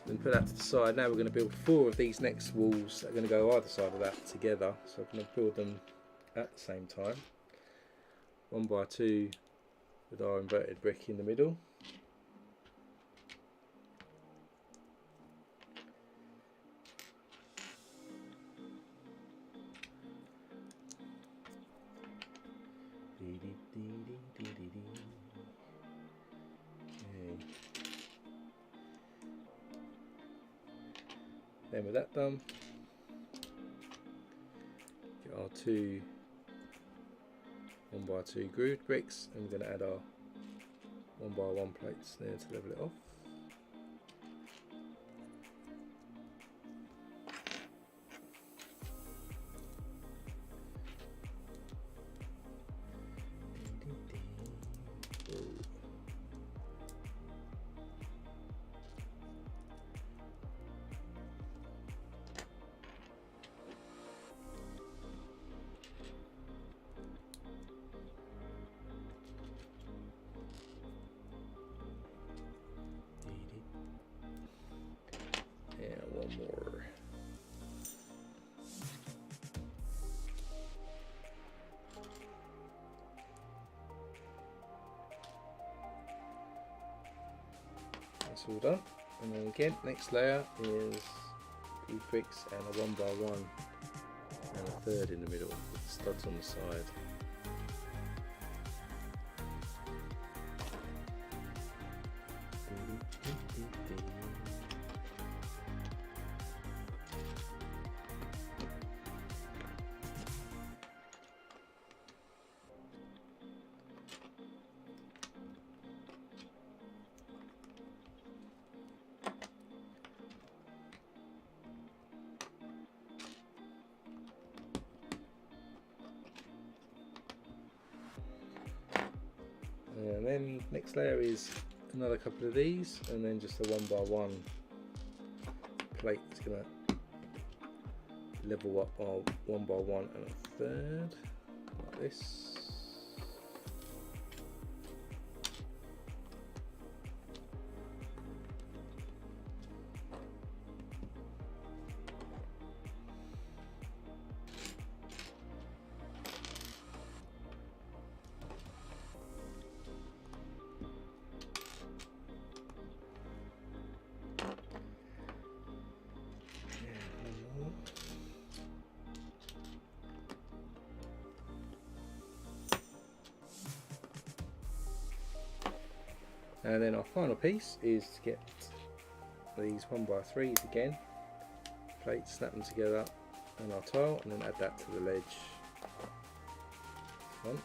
Then put that to the side. Now we're going to build 4 of these next walls that are going to go either side of that together. So I'm going to build them at the same time. 1x2 with our inverted brick in the middle. Then with that done, get our 2 1x2 grooved bricks, and we're going to add our 1x1 plates there to level it off. that's all done. And then again, next layer is few bricks and a 1x1 and a third in the middle with studs on the side. And then next layer is another couple of these, and then just a 1x1 plate that's going to level up our 1x1 and a third, like this. And then our final piece is to get these 1x3s again, plates, snap them together, and our tile, and then add that to the ledge once.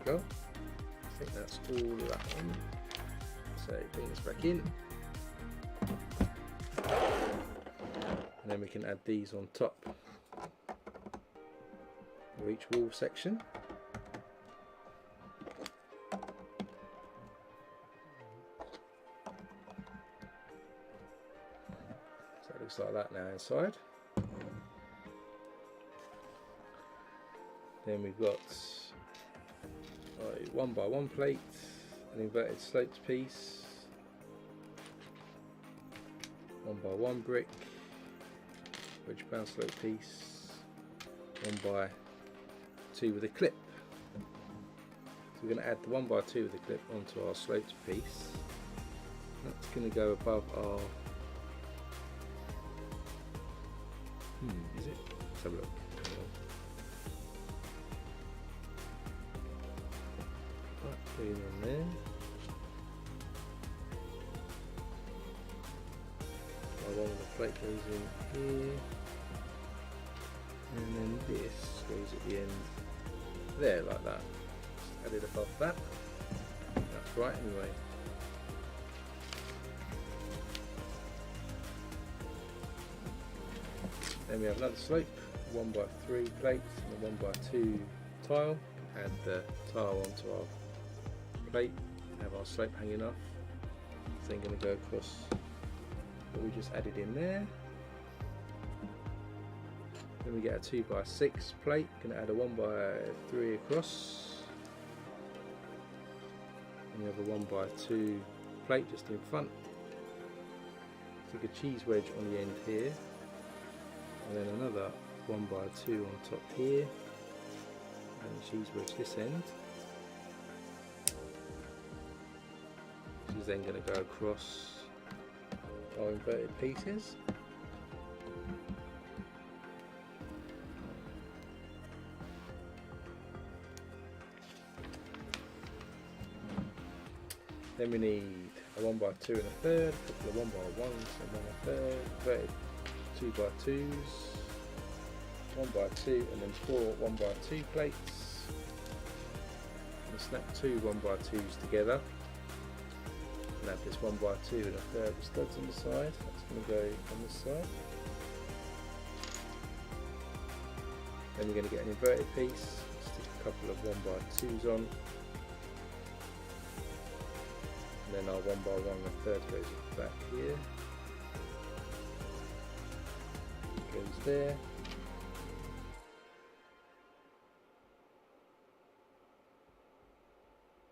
Go. I think that's all of that one. So bring this back in, and then we can add these on top for each wall section. So it looks like that now inside. Then we've got a 1x1 plate, an inverted sloped piece, 1x1 brick, wedge bound slope piece, 1x2 with a clip. So we're going to add the 1x2 with a clip onto our sloped piece. That's going to go above our. Is it? Let's have a look. Put it on there. My one with the plate goes in here, and then this goes at the end there, like that. Just add it above that. That's right anyway. Then we have another slope, 1x3 plate and a 1x2 tile. Add the tile onto our plate, have our slope hanging off. Then going to go across what we just added in there. Then we get a 2x6 plate, going to add a 1x3 across. And we have a 1x2 plate just in front. Stick a cheese wedge on the end here, and then another 1x2 on top here, and a cheese wedge this end. Which is then going to go across our inverted pieces. Then we need a 1x2 and a third, a couple of 1x1s and then a third, inverted 2x2s, 1x2 and then 4 1x2 plates. And snap 2 1x2s together. And add this 1x2 and a third with studs on the side. That's going to go on this side. Then we're going to get an inverted piece, stick a couple of 1x2s on. And then our 1x1 and a third goes back here. Goes there.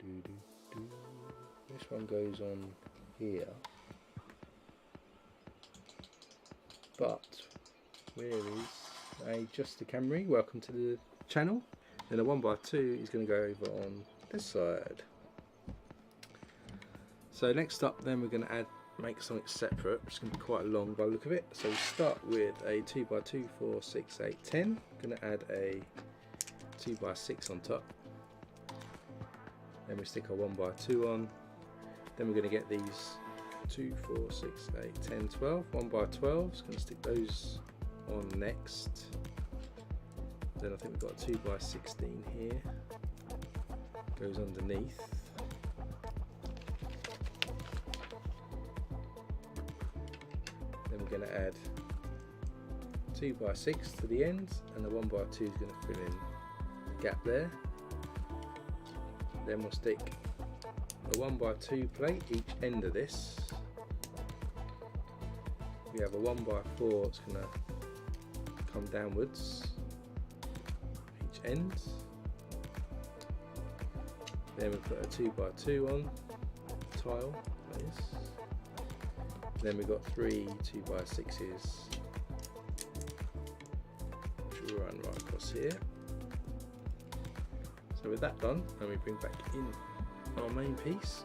This one goes on here, but where is a Just the Camry? Welcome to the channel. Then a 1x2 is going to go over on this side. So next up, then we're going to make something separate. It's going to be quite long by the look of it. So we start with a 2x2, 4, 6, 8, 10. Going to add a 2x6 on top. Then we stick our 1x2 on. Then we're going to get these 2, 4, 6, 8, 10, 12. 1x12. Going to stick those on next. Then I think we've got a 2x16 here. Goes underneath. Then we're going to add 2x6 to the end, and the 1x2 is going to fill in the gap there. Then we'll stick a 1x2 plate each end of this. We have a 1x4 that's going to come downwards each end. Then we put a 2x2 on tile like this. Then we've got 3 2x6s which will run right across here. So with that done, and we bring back in our main piece,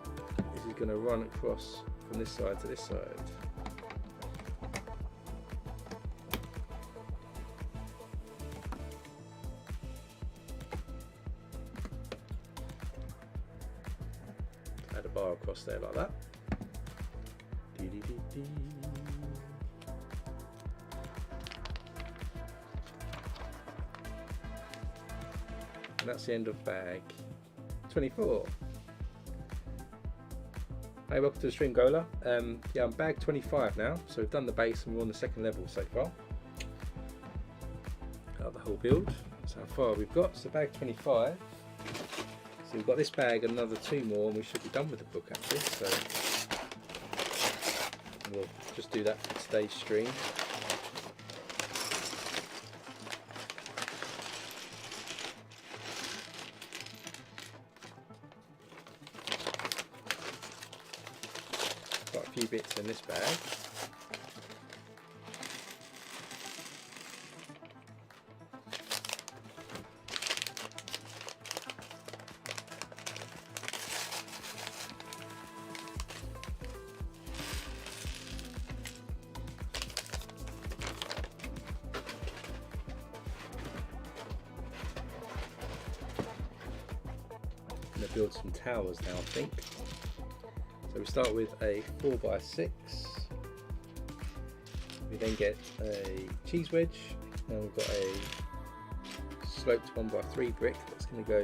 this is going to run across from this side to this side. Add a bar across there like that. And that's the end of bag 24. Hey, welcome to the stream, Gola. Yeah, I'm bag 25 now, so we've done the base and we're on the second level so far out of the whole build. That's how far we've got. So bag 25. So we've got this bag, another 2 more, and we should be done with the book actually. So we'll just do that for today's stream. Got a few bits in this bag. Going to build some towers now, I think. So we start with a 4x6. We then get a cheese wedge, and we've got a sloped 1x3 brick that's going to go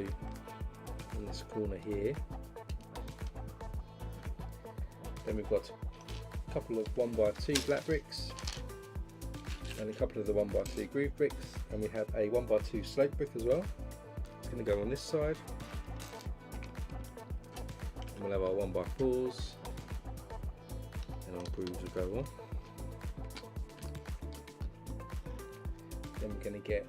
in this corner here. Then we've got a couple of 1x2 black bricks and a couple of the 1x2 groove bricks, and we have a 1x2 slope brick as well. It's going to go on this side. We'll have our 1x4s, and our grooves will go on. Then we're going to get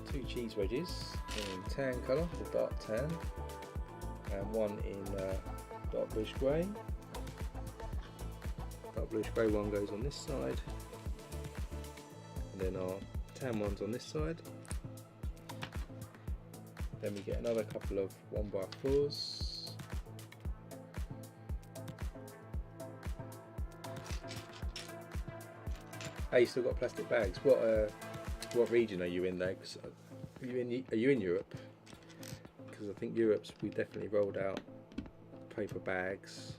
2 cheese wedges in tan colour, or dark tan, and one in dark bluish grey. Dark bluish grey one goes on this side, and then our tan one's on this side. Then we get another couple of 1x4s. Hey, you still got plastic bags. What region are you in there? Are you in Europe? Because I think we definitely rolled out paper bags.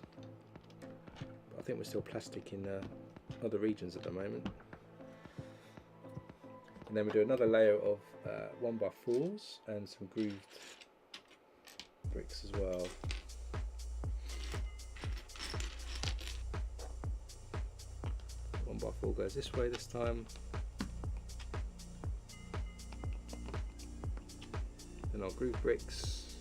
But I think we're still plastic in other regions at the moment. And then we do another layer of 1x4s and some grooved bricks as well. One by 4 goes this way this time. Then our groove bricks.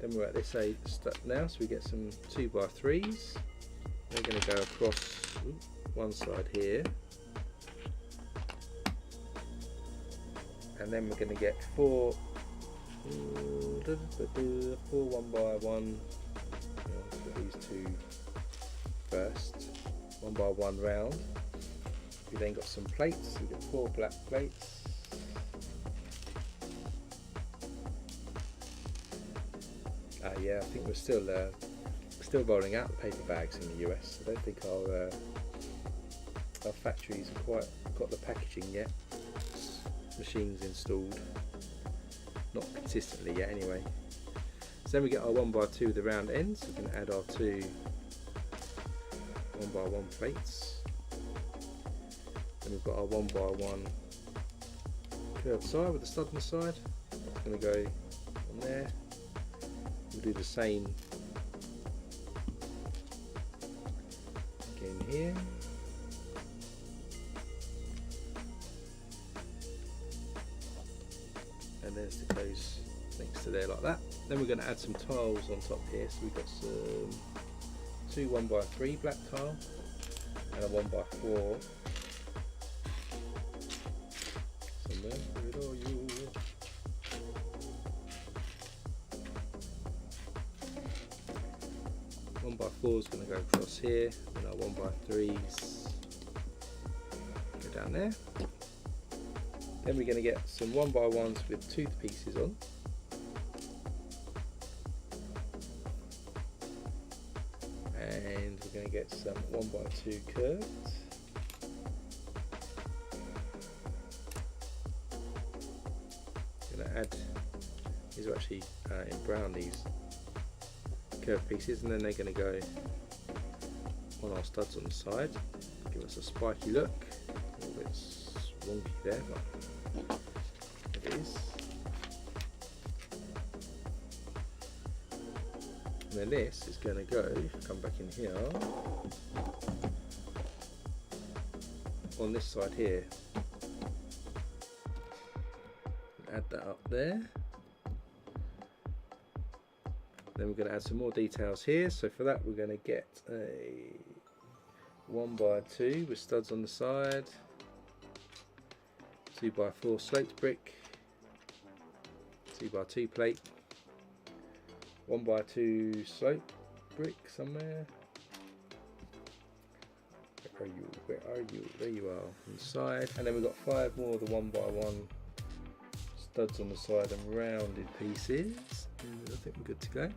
Then we're at this step now, so we get some 2x3s. They're going to go across one side here. And then we're going to get 4 4 1 by 1. Let's put these two first. 1 by 1 round. We then got some plates. We've got 4 black plates. Yeah, I think we're still rolling out the paper bags in the US. I don't think our factories have quite got the packaging yet. Machines installed, not consistently yet anyway. So then we get our 1 by 2 with the round ends. We can add our 2 1 by 1 plates. Then we've got our 1 by 1 curved side with the stud on the side. That's going to go on there. We'll do the same again here. And then stick those next to there like that. Then we're going to add some tiles on top here. So we've got some 2 1 by 3 black tile and a 1 by 4. Somewhere, where are you? 1 by 4 is going to go across here, and our 1 by 3s go down there. Then we're going to get some 1 by 1s with tooth pieces on. And we're going to get some 1 by 2 curved. Going to add, these are actually in brown, these curved pieces, and then they're going to go on our studs on the side, give us a spiky look. A little bit wonky there, but it is. And then this is going to go, if you come back in here, on this side here. Add that up there. Then we're going to add some more details here. So for that we're going to get a 1 by 2 with studs on the side, 2 by 4 sloped brick, 2 by 2 plate, 1 by 2 slope brick somewhere. Where are you? Where are you? There you are, on the side. And then we've got 5 more of the 1 by 1 studs on the side and rounded pieces. And I think we're good to go.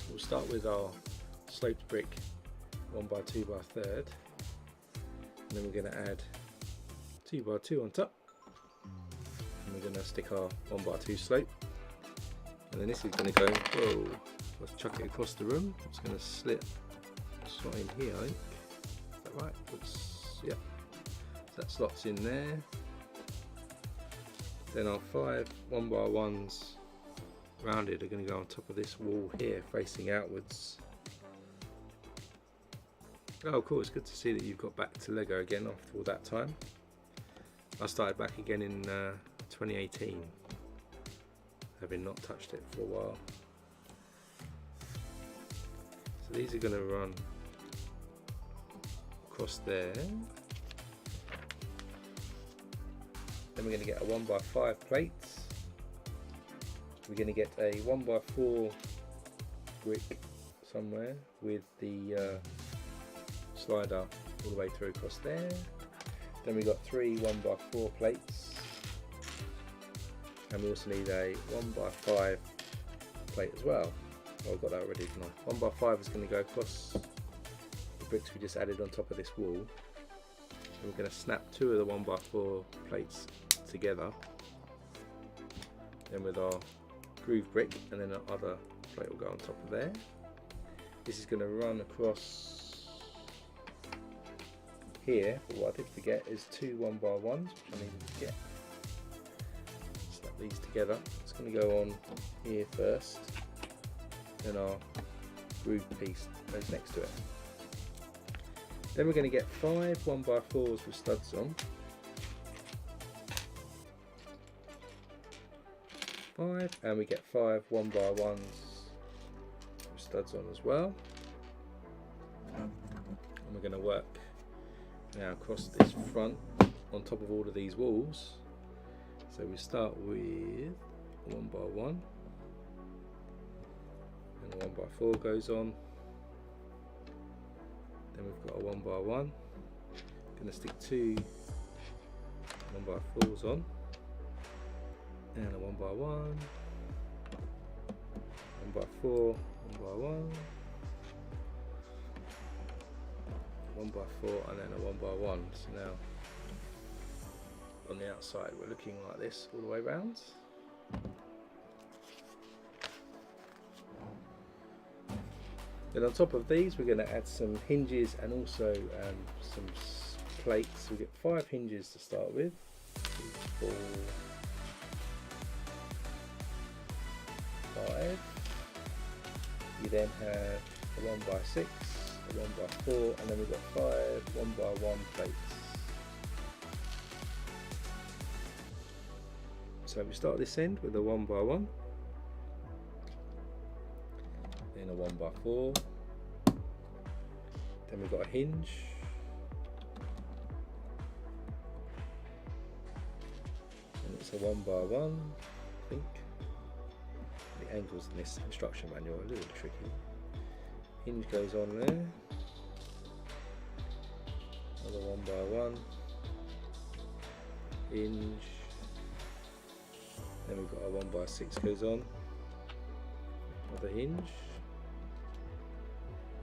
We'll start with our sloped brick 1 by 2 by 3rd, and then we're going to add 2 by 2 on top, and we're going to stick our 1 by 2 slope, and then this is going to go, whoa, let's chuck it across the room. It's going to slip slot in here, I think. Is that right? Looks, yeah. So that slots in there. Then our 5 1 by 1s rounded are going to go on top of this wall here, facing outwards. Oh cool, it's good to see that you've got back to Lego again after all that time. I started back again in 2018, having not touched it for a while. So these are going to run across there. Then we're going to get a 1 by 5 plate. We're going to get a 1 by 4 brick somewhere with the slider all the way through across there. Then we've got 3 1 by 4 plates, and we also need a 1 by 5 plate as well. Oh, I've got that already, didn't I? 1 by 5 is going to go across the bricks we just added on top of this wall. And we're going to snap 2 of the 1 by 4 plates together, then with our groove brick, and then the other plate will go on top of there. This is going to run across here, but what I did forget is 2 1 by 1s, which I needed to get. Snap these together. It's going to go on here first, then our groove piece goes next to it. Then we're going to get 5 1 by 4s with studs on. 5, and we get 5 1 by 1s with studs on as well. And we're going to work now across this front on top of all of these walls. So we start with a 1 by 1, and a 1 by 4 goes on. Then we've got a 1 by 1. Going to stick 2 1 by 4s on, and a 1 by 1, 1 by 4, 1 by 1, 1 by 4, and then a 1 by 1. So now on the outside we're looking like this all the way around. Then on top of these we're going to add some hinges and also some plates. We get 5 hinges to start with. 2, 4, 5. You then have a 1 by 6, a 1 by 4, and then we've got 5 1 by 1 plates. So we start this end with a 1 by 1, then a 1 by 4, then we've got a hinge, and it's a 1 by 1, I think. The angles in this instruction manual are a little tricky. Hinge goes on there, another 1 by 1, hinge, then we've got a 1 by 6 goes on, another hinge,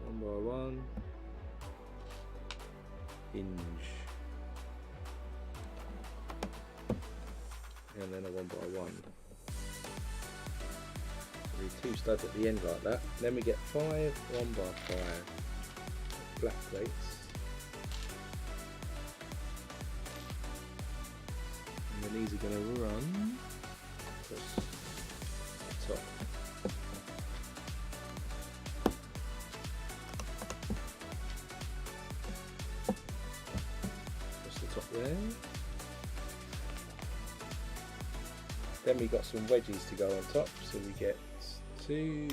1 by 1, hinge, and then a 1 by 1. So 2 studs at the end like that. Then we get 5 1 by 5 black plates, and then these are going to run across the top. Across the top there. Then we got some wedges to go on top, so we get 2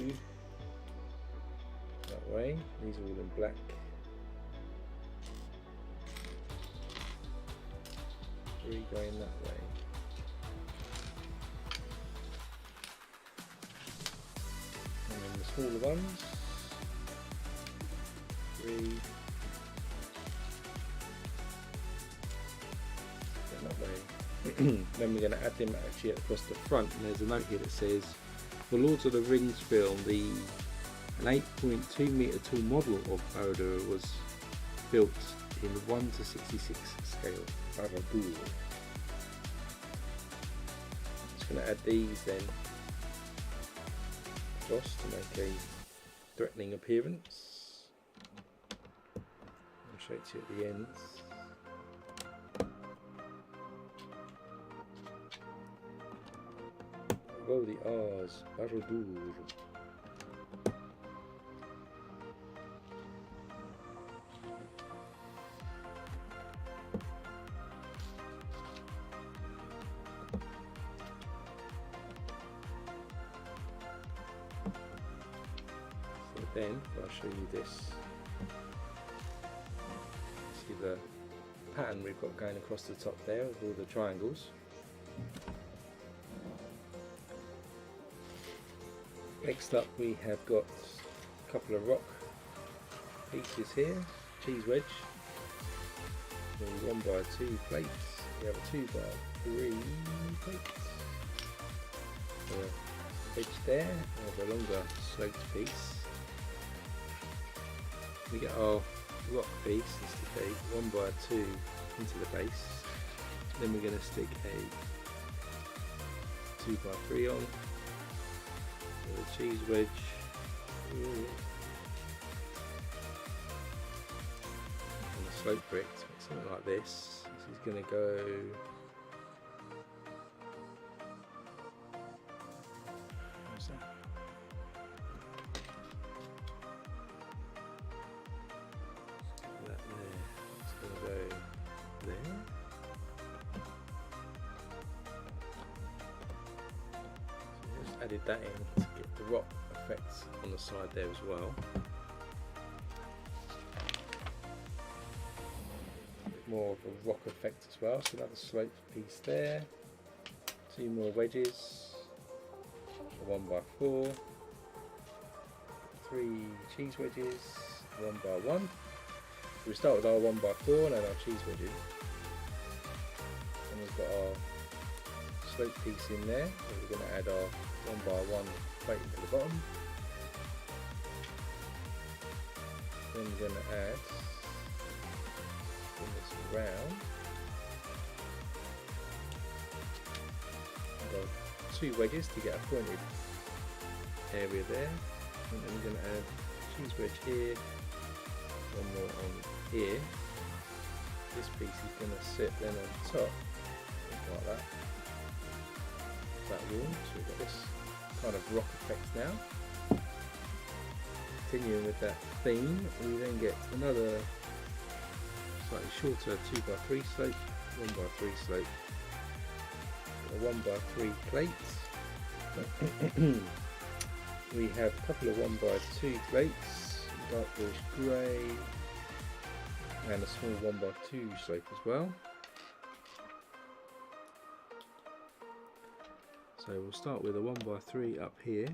that way. These are all in black. 3 going that way. And then the smaller ones, 3 going that way. Then we're going to add them actually across the front, and there's a note here that says, for Lords of the Rings film, an 8.2 metre tall model of Barad-dûr was built in 1:66 scale. Barad-dûr. Just going to add these then across to make a threatening appearance. I'll show it to you at the ends. Roll the R's, Barad-dûr. So then, I'll show you this. See the pattern we've got going across the top there with all the triangles. Next up we have got a couple of rock pieces here, cheese wedge, 1 by 2 plates, we have a 2 by 3 plates, a edge there, we have a longer sloped piece, we get our rock piece, this is a 1 by 2 into the base, then we're going to stick a 2 by 3 on, a cheese wedge, and a slope brick, something like this. This is going to go what's that? That there. It's going to go there. So just added that in to get the rock effects on the side there as well. A bit more of a rock effect as well. So another slope piece there. 2 more wedges. 1x4, 3 cheese wedges, 1x1. So we start with our 1x4 and then our cheese wedges. And we've got our slope piece in there. And we're going to add our 1x1 plate to the bottom. Then we're going to add, bring this around. And our 2 wedges to get a pointed area there. And then we're going to add cheese wedge here, one more on here. This piece is going to sit then on top, like that. That wall, so we've got this kind of rock effect now. Continuing with that theme, we then get another slightly shorter 2x3 slope, 1x3 slope, a 1x3 plate. We have a couple of 1x2 plates, dark bluish grey, and a small 1x2 slope as well. So we'll start with a 1x3 up here.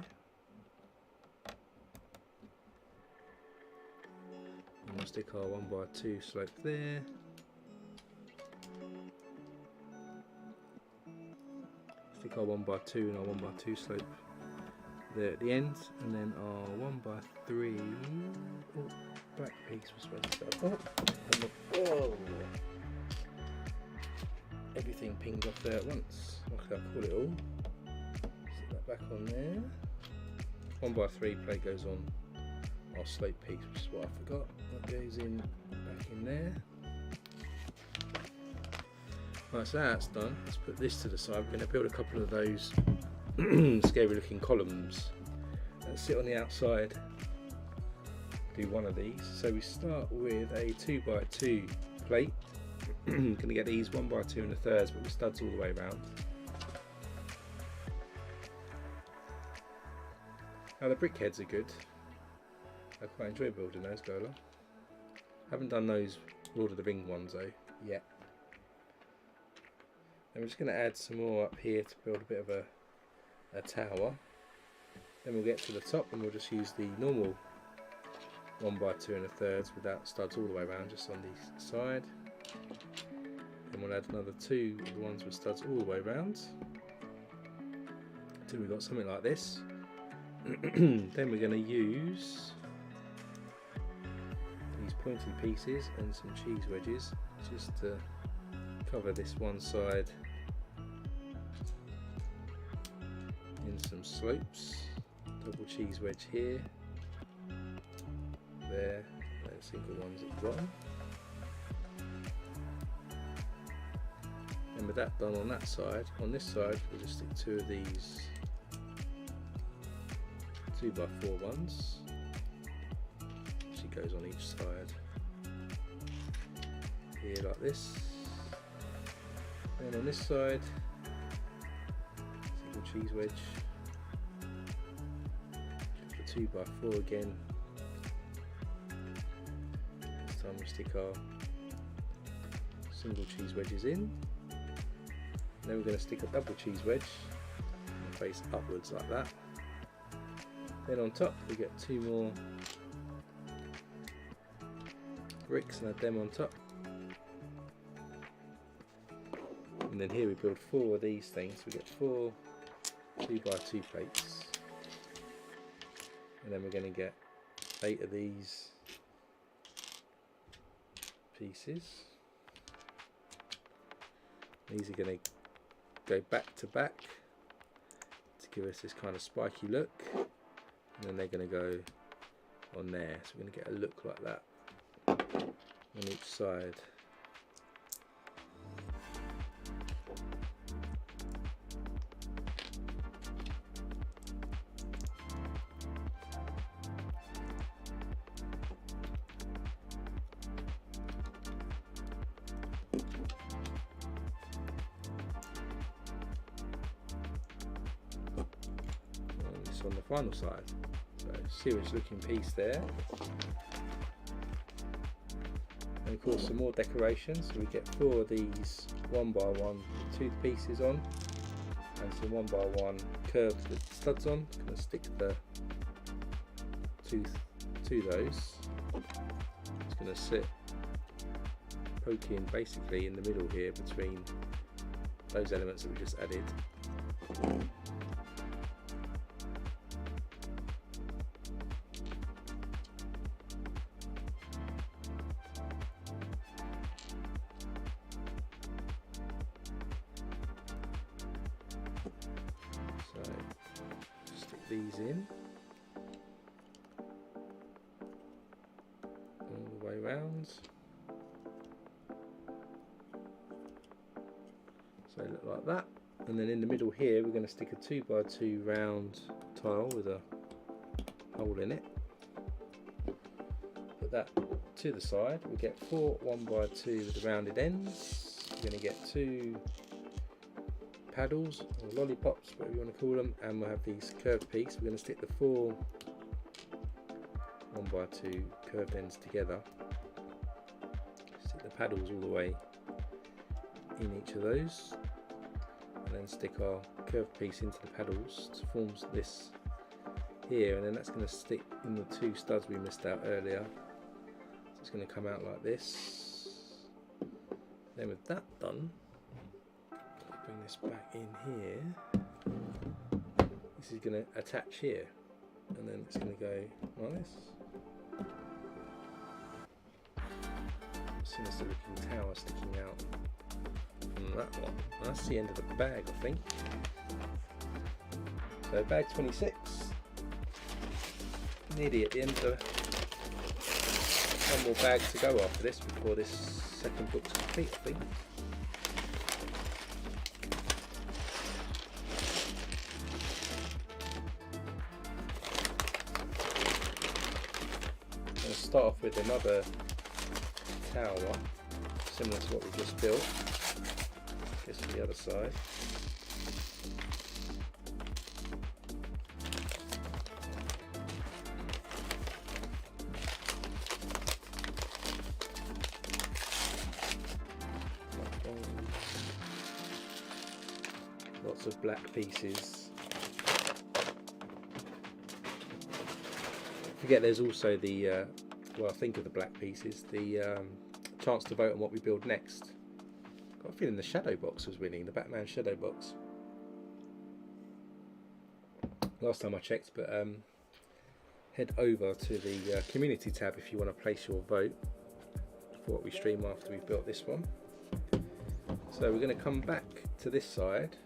And we'll stick our 1x2 slope there. Stick our 1x2 and our 1x2 slope there at the end, and then our 1x3 back piece was supposed to go. Oh, everything pinged off there at once. What could I call it all? Stick that back on there. 1x3 plate goes on our slope piece, which is what I forgot. That goes in back in there. Right, so that's done. Let's put this to the side. We're going to build a couple of those scary looking columns that sit on the outside. Do one of these. So we start with a 2x2 plate. Going to get these 1x2 in the thirds, but with studs all the way around. Now the brick heads are good. I quite enjoy building those, Gola. Haven't done those Lord of the Ring ones though yet. And we're just going to add some more up here to build a bit of a tower. Then we'll get to the top and we'll just use the normal 1x2 in the thirds without studs all the way around, just on the side. Then we'll add another 2 of the ones with studs all the way around until we've got something like this. Then we're going to use these pointy pieces and some cheese wedges just to cover this one side in some slopes. Double cheese wedge here, there, and single ones at the bottom. And with that done on that side, on this side we'll just stick 2 of these 2x4 ones. She goes on each side here like this. Then on this side, single cheese wedge, the 2x4 again. This time we stick our single cheese wedges in. Then we're going to stick a double cheese wedge and face upwards like that. Then on top we get 2 more bricks and add them on top. And then here we build 4 of these things. We get 4 2x2 plates. And then we're going to get 8 of these pieces. These are going to go back to back to give us this kind of spiky look. And then they're going to go on there. So we're going to get a look like that on each side. On the final side, so serious looking piece there, and of course some more decorations. So we get 4 of these 1x1 tooth pieces on, and some 1x1 curved with studs on. I'm going to stick the tooth to those. It's going to sit poking basically in the middle here between those elements that we just added. These in all the way round, so look like that. And then in the middle here we're going to stick a 2x2 round tile with a hole in it. Put that to the side. We get 4 1x2 with the rounded ends. We're going to get 2 paddles or lollipops, whatever you want to call them, and we'll have these curved piece. We're going to stick the 4 1x2 curved ends together, stick the paddles all the way in each of those, and then stick our curved piece into the paddles to form this here, and then that's going to stick in the 2 studs we missed out earlier. So it's going to come out like this. Then with that done, bring this back in here. This is going to attach here, and then it's going to go like this. Sinister looking tower sticking out from that one. And that's the end of the bag, I think. So bag 26. Nearly at the end of one more bag to go after this before this second book's complete, I think. Start off with another tower similar to what we just built. This is the other side. Lots of black pieces. Forget there's also the well, I think of the black pieces, the chance to vote on what we build next. Got a feeling the shadow box was winning, the Batman shadow box. Last time I checked, but head over to the community tab if you want to place your vote for what we stream after we've built this one. So we're going to come back to this side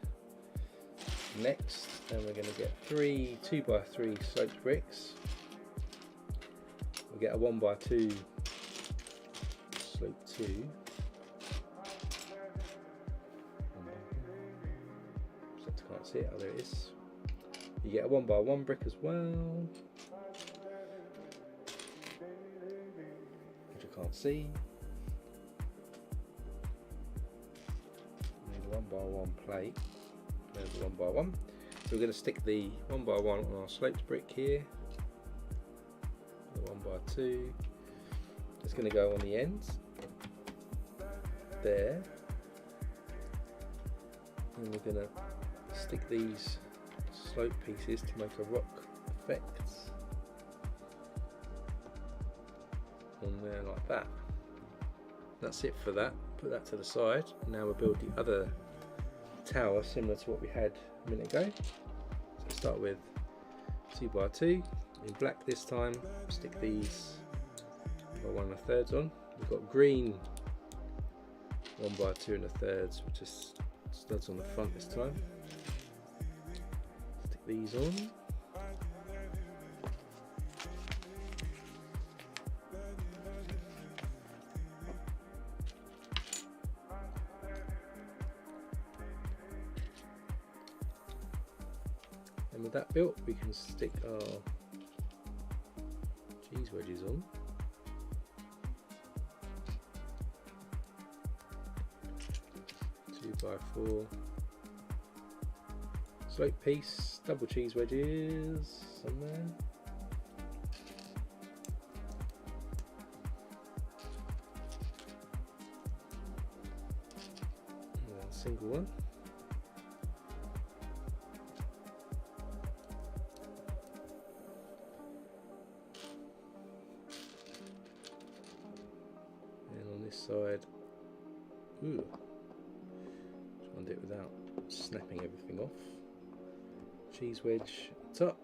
next, and we're going to get 3 2x3 sloped bricks. We'll get a 1x2 slope 2. Except I can't see it. Oh, there it is. You get a 1x1 brick as well, which I can't see. Need a 1x1 plate. There's the 1x1. So we're going to stick the 1x1 on our sloped brick here. The 1x2. It's going to go on the ends there. And we're going to stick these slope pieces to make a rock effect on there like that. That's it for that. Put that to the side. Now we'll build the other tower similar to what we had a minute ago. So start with 2x2 in black this time. Stick these by 1 1/3 on. We've got green 1x2 1/3, which is studs on the front this time. Stick these on. And with that built, we can stick our cheese wedges on. By 4 slope piece, double cheese wedges somewhere, and then single one. side. Ooh. Try and do it without snapping everything off. Cheese wedge top.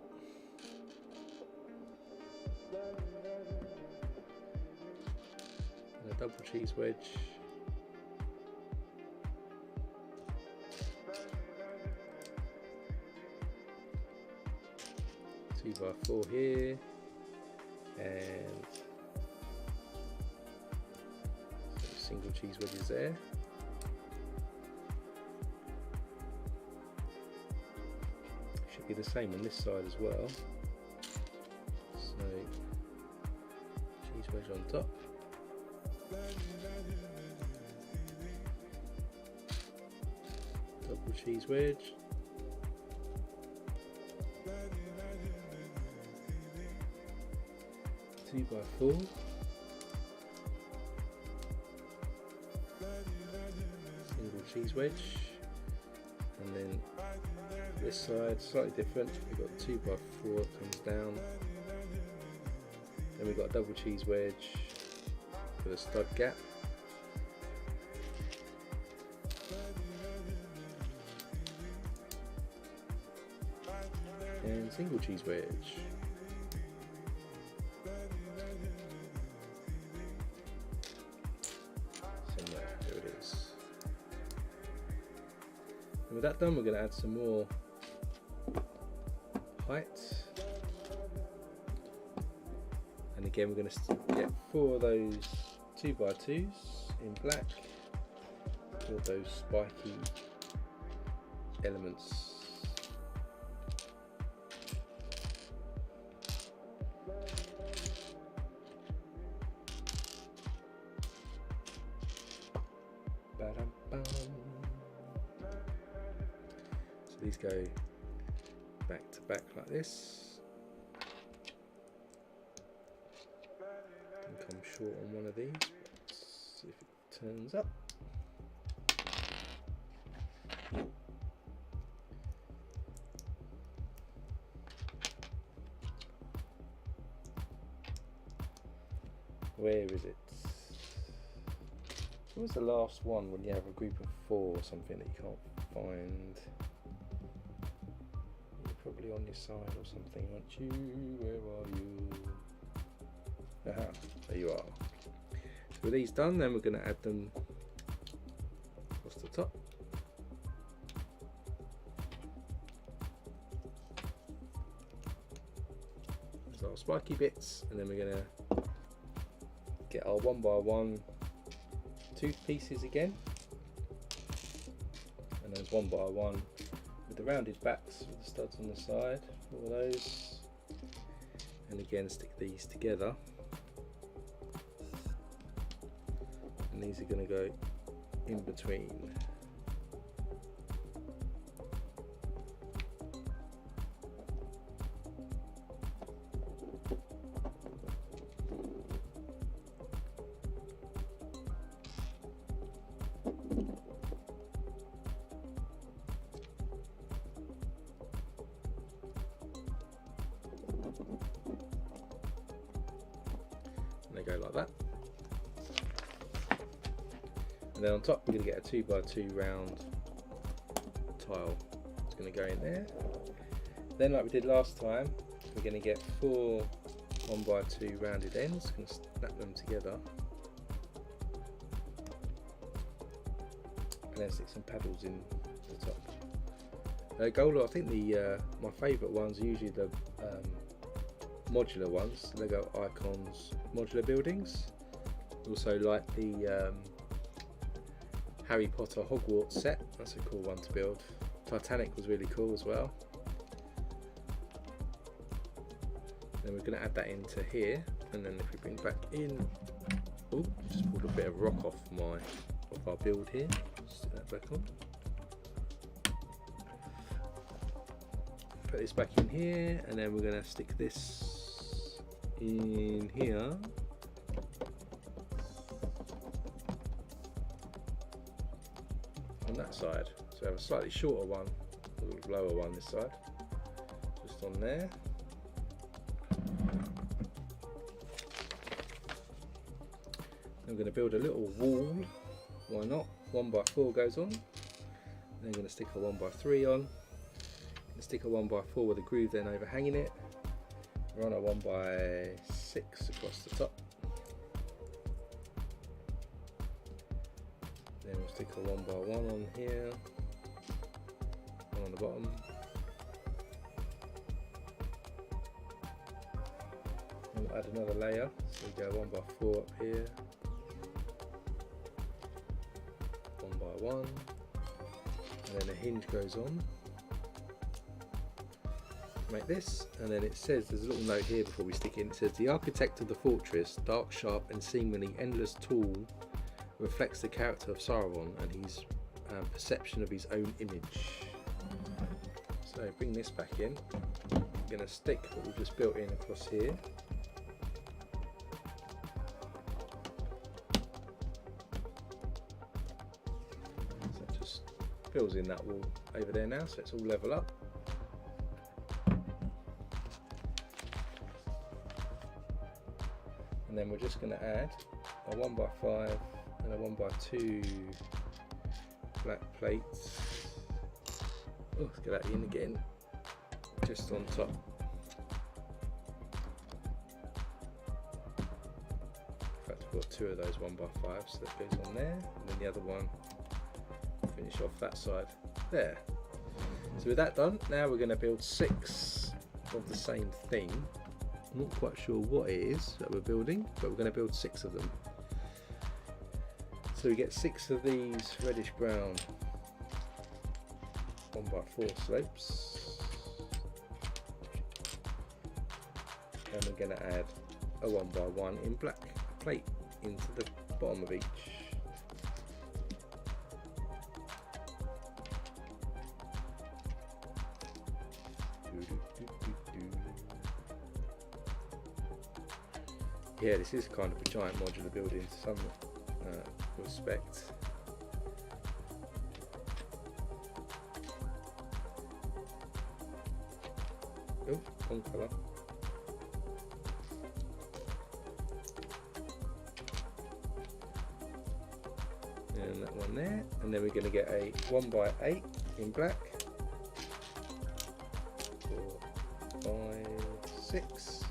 And a double cheese wedge. 2x4 here, and single cheese wedges there. Should be the same on this side as well. So cheese wedge on top. Double cheese wedge. Two by four. Single cheese wedge, and then this side slightly different. We've got 2x4 that comes down. Then we've got a double cheese wedge with a stud gap. And single cheese wedge. Somewhere, there it is. And with that done, we're going to add some more height. And again, we're going to get 4 of those 2x2s in black. With those spiky elements. So these go back to back like this. I think I'm short on one of these. Let's see if it turns up. Where is it? What was the last one when you have a group of 4 or something that you can't find? You're probably on your side or something, aren't you? Where are you? Aha, there you are. So with these done, then we're going to add them across the top. There's our spiky bits, and then we're going to get our 1x1 tooth pieces again, and those 1x1 with the rounded backs with the studs on the side, all those, and again stick these together, and these are going to go in between. And they go like that. And then on top we're going to get a 2x2 round tile. It's going to go in there. Then, like we did last time, we're going to get 4 1x2 rounded ends. Going to snap them together. And then stick some paddles in the top. Gola, I think the my favourite ones are usually the modular ones, Lego Icons modular buildings. Also like the Harry Potter Hogwarts set, that's a cool one to build. Titanic was really cool as well. Then we're going to add that into here, and then if we bring back in, oh, just pulled a bit of rock off our build here. Stick that back on. Put this back in here, and then we're going to stick this in here. On that side. So I have a slightly shorter one, a little lower one this side. Just on there. I'm going to build a little wall. Why not? 1x4 goes on. Then I'm going to stick a 1x3 on. Stick a 1x4 with a groove then overhanging it. Run a 1x6 across the top. Then we'll stick a 1x1 on here. One on the bottom. And we'll add another layer. So we go 1x4 up here. 1x1. And then a hinge goes on. Make this, and then it says, there's a little note here before we stick in, it says, the architect of the fortress, dark, sharp and seemingly endless tool, reflects the character of Sauron and his perception of his own image. So bring this back in. I'm going to stick what we've just built in across here. So it just fills in that wall over there now, so it's all level up. And then we're just going to add a 1x5 and a 1x2 black plates. Oh, let's get that in again, just on top. In fact, I've got 2 of those 1x5s, so that goes on there, and then the other one, finish off that side there. So with that done, now we're going to build 6 of the same thing. I'm not quite sure what it is that we're building, but we're going to build 6 of them. So we get 6 of these reddish brown 1x4 slopes, and we're going to add a 1x1 in black plate into the bottom of each. Yeah, this is kind of a giant modular building to some respect. Oh, wrong colour. And that one there, and then we're going to get a 1x8 in black. 4, 5, 6.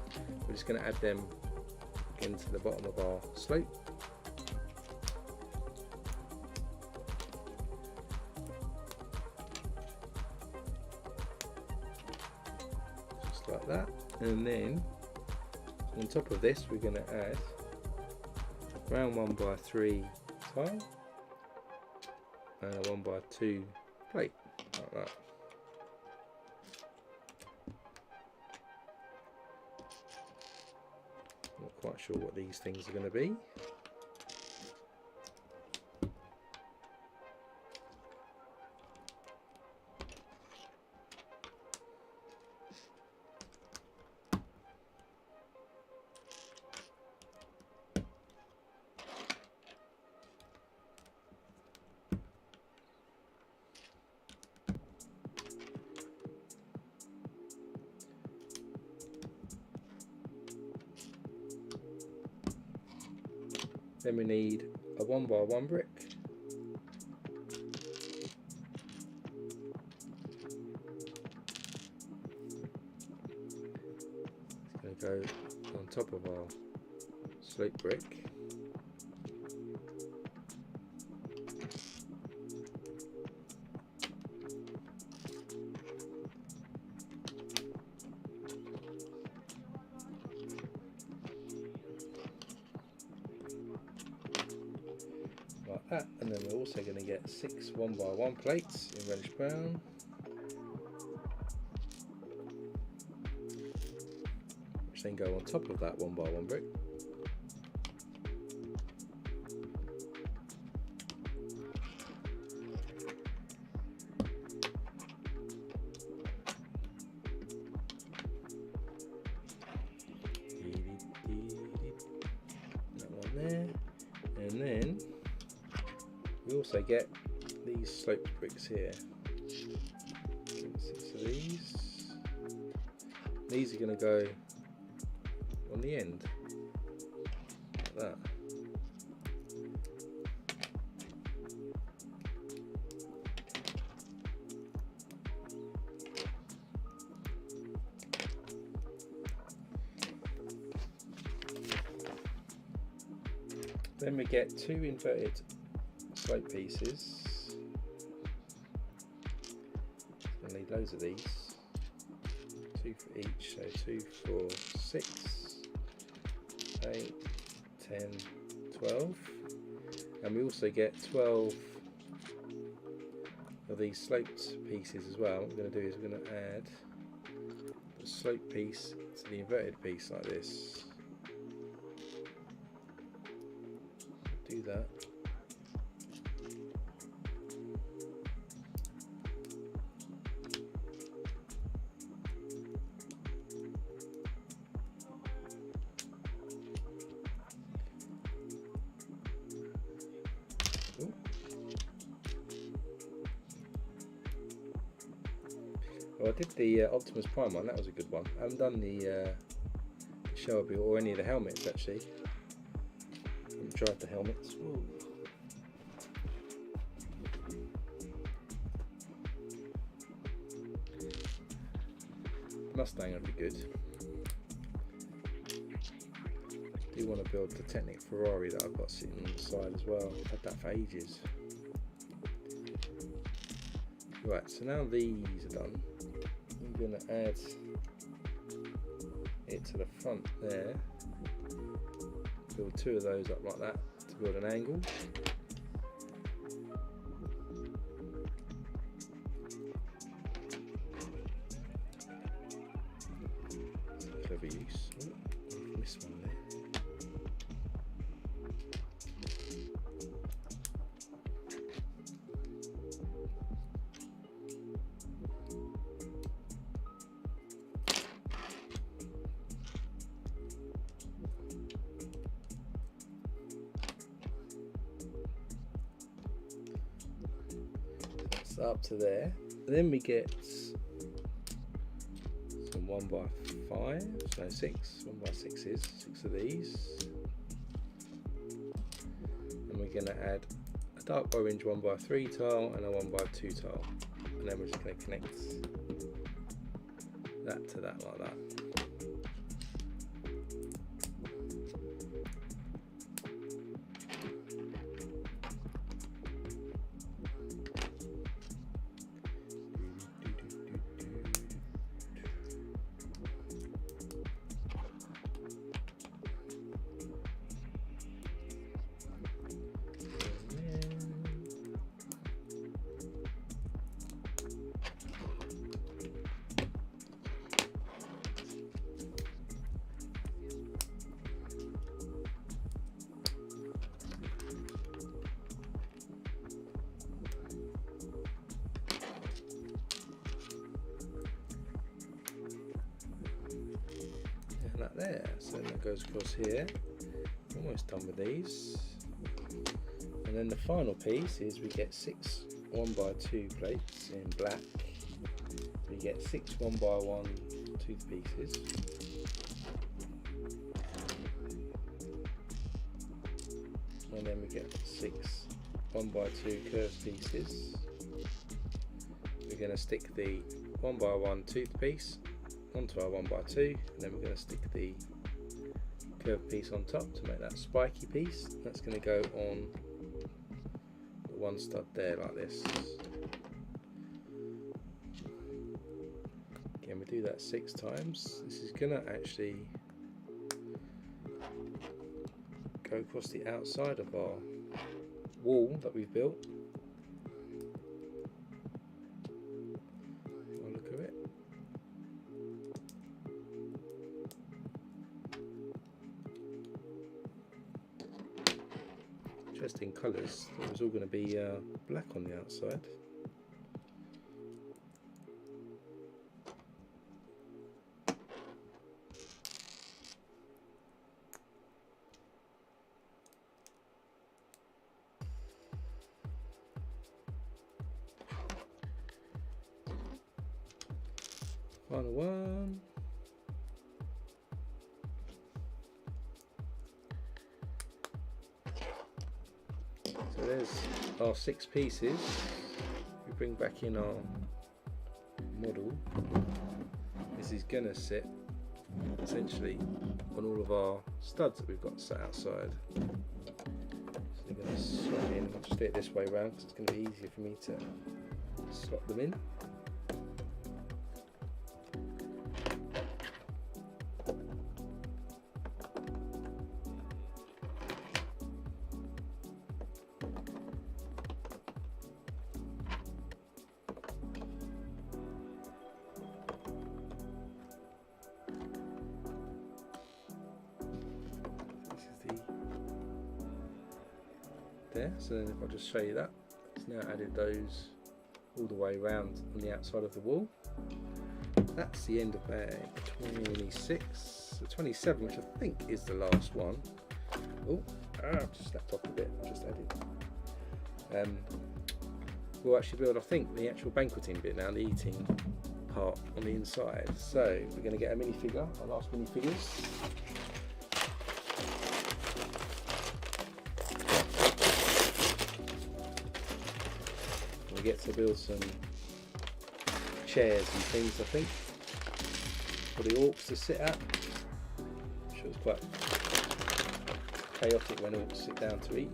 We're just going to add them into the bottom of our slope. Just like that. And then on top of this we're going to add a brown 1x3 tile and a 1x2 plate, like that. Not quite sure what these things are going to be. Then we need a 1x1 brick. It's going to go on top of our slope brick. Like that, and then we're also going to get 6 1x1 plates in reddish brown, which then go on top of that 1x1 brick. That one there, and then we also get these sloped bricks here. 6 of these. These are going to go on the end, like that. Then we get 2 inverted slope pieces. Gonna need loads of these. 2 for each, so 2, 4, 6, 8, 10, 12. And we also get 12 of these sloped pieces as well. What we're going to do is we're going to add the slope piece to the inverted piece like this. Do that. Well, I did the Optimus Prime one, that was a good one. I haven't done the Shelby or any of the helmets actually. I haven't tried the helmets. Ooh. Mustang would be good. I do want to build the Technic Ferrari that I've got sitting on the side as well. I've had that for ages. Right, so now these are done. I'm going to add it to the front there. Build 2 of those up like that to build an angle. Clever use. Oh, missed one there. Up to there. Then we get some 1x5, so 6 1x6s, 6 of these, and we're going to add a dark orange 1x3 tile and a 1x2 tile, and then we're just going to connect that to that like that. That there, so that goes across here. Almost done with these, and then the final piece is we get 6 1x2 plates in black. We get 6 1x1 tooth pieces, and then we get 6 1x2 curved pieces. We're going to stick the 1x1 tooth piece onto our 1x2, and then we're going to stick the curved piece on top to make that spiky piece. That's going to go on the one stud there like this. Again, we do that 6 times. This is going to actually go across the outside of our wall that we've built. Interesting colours. It was all going to be black on the outside. Final one. So there's our 6 pieces. We bring back in our model. This is going to sit essentially on all of our studs that we've got set outside. I'm going to slot in. I'll just do it this way round because it's going to be easier for me to slot them in. There, so then if I just show you that, it's now added those all the way around on the outside of the wall. That's the end of bag 26, the 27, which I think is the last one. Oh, I've just snapped off a bit, I just added. We'll actually build, I think, the actual banqueting bit now, the eating part on the inside. So we're going to get a minifigure, our last minifigures. We get to build some chairs and things, I think, for the orcs to sit at. I'm sure it's quite chaotic when orcs sit down to eat.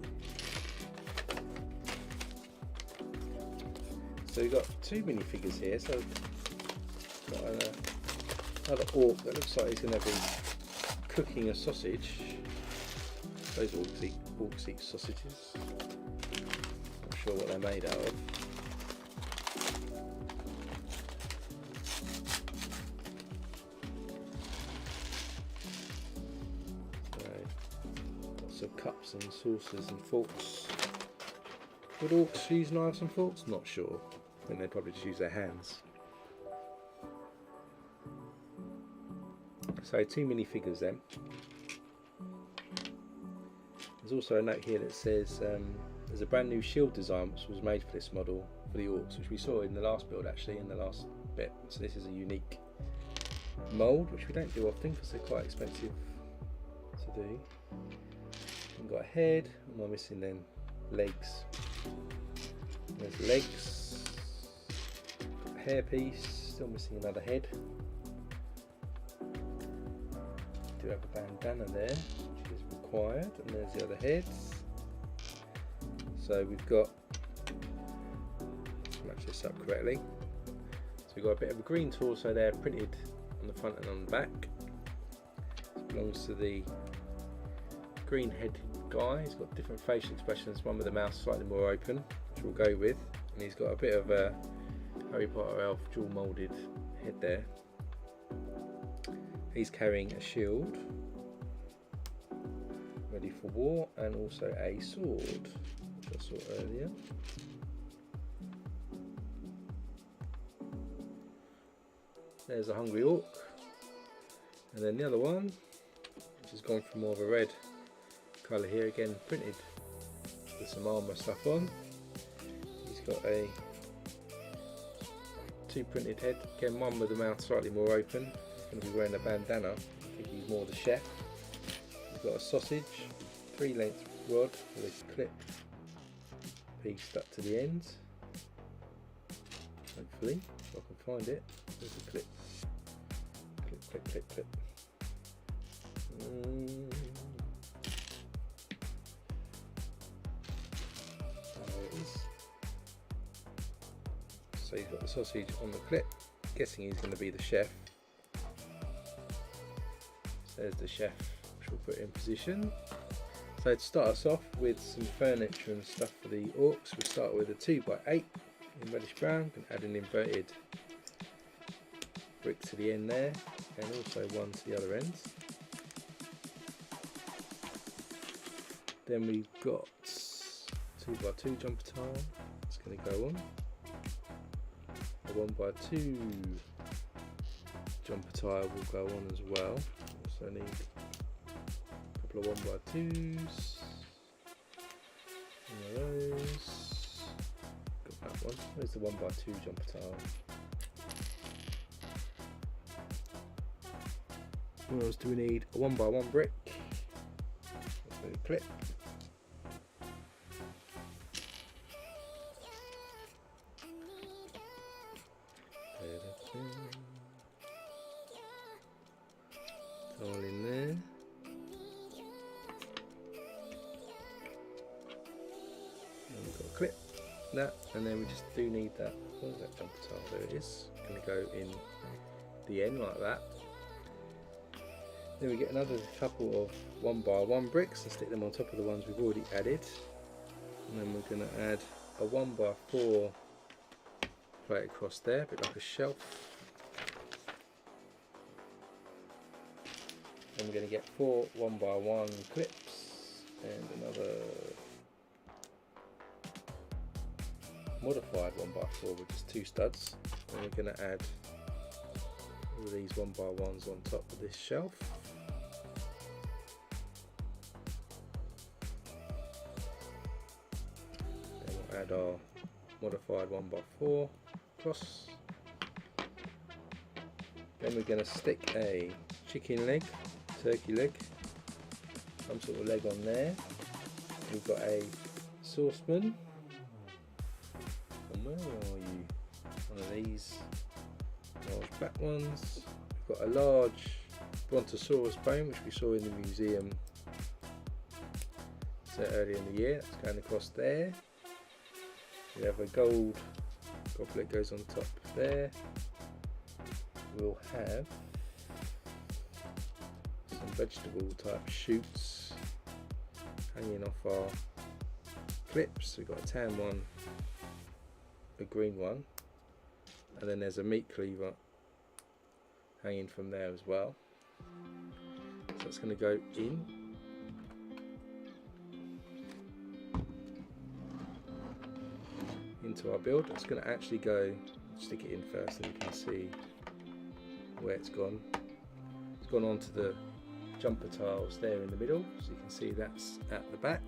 So we've got two minifigures here. So got another orc that looks like he's going to be cooking a sausage. Those orcs eat sausages. Not sure what they're made out of. Of cups and saucers and forks. Would orcs use knives and forks? Not sure. I think they'd probably just use their hands. So two minifigures then. There's also a note here that says there's a brand new shield design which was made for this model for the orcs, which we saw in the last build, actually, in the last bit. So this is a unique mould which we don't do often because they're quite expensive to do. We've got a head, what am I missing then? Legs. There's legs. Got a hair piece, still missing another head. Do have a bandana there, which is required, and there's the other heads. So we've got, let's match this up correctly. So we've got a bit of a green torso there printed on the front and on the back. This belongs to the green head guy. He's got different facial expressions, one with the mouth slightly more open, which we'll go with, and he's got a bit of a Harry Potter elf dual moulded head there. He's carrying a shield ready for war and also a sword, which I saw earlier. There's a hungry orc, and then the other one, which has gone for more of a red colour here, again printed with some armour stuff on. He's got two printed head, again one with the mouth slightly more open. He's going to be wearing a bandana. I think he's more the chef. He's got a sausage, 3-length rod with a clip piece stuck to the end. Hopefully, if I can find it. There's a clip. Clip, clip, clip, clip. So he's got the sausage on the clip. Guessing he's going to be the chef. So there's the chef, which we'll put in position. So to start us off with some furniture and stuff for the orcs, we'll start with a 2x8 in reddish brown. Can add an inverted brick to the end there, and also one to the other end. Then we've got 2x2 jumper tile. It's going to go on. A 1x2 jumper tile will go on as well. Also need a couple of 1x2s. One of those. Got that one. Where's the 1x2 jumper tile? What else do we need? A 1x1 brick. Also a clip. All in there. that, and then we just do need that. Where's that jumper tile? There it is. Going to go in the end like that. Then we get another couple of 1x1 bricks and stick them on top of the ones we've already added. And then we're going to add a 1x4 plate across there, a bit like a shelf. And we're going to get 4 1x1 clips and another modified 1x4 with just 2 studs. And we're going to add all these 1x1s on top of this shelf. Then we'll add our modified 1x4 across. Then we're going to stick a chicken leg, turkey leg, some sort of leg on there. We've got a saucepan. And where are you? One of these large black ones. We've got a large brontosaurus bone, which we saw in the museum set earlier in the year. That's going across there. We have a gold goblet goes on top there. We'll have some vegetable type shoots hanging off our clips. We've got a tan one, a green one, and then there's a meat cleaver hanging from there as well. So it's going to go in. Into our build. It's going to actually go, stick it in first and you can see where it's gone. It's gone onto the jumper tiles there in the middle, so you can see that's at the back.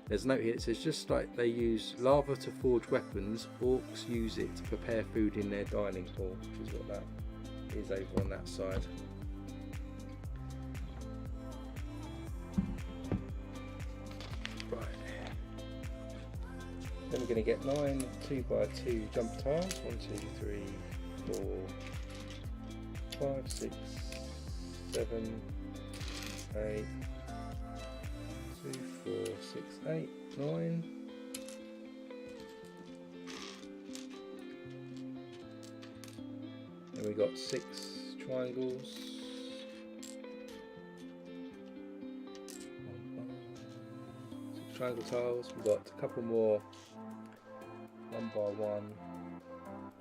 There's a note here that says, just like they use lava to forge weapons, orcs use it to prepare food in their dining hall, which is what that is over on that side. Right. Then we're going to get 9 2x2 jumper tiles. 1, 2, 3, 4, 5, 6, 7, 8, 2, 4, 6, 8, 9. And we got 6 triangles. 6 triangle tiles. We've got a couple more 1x1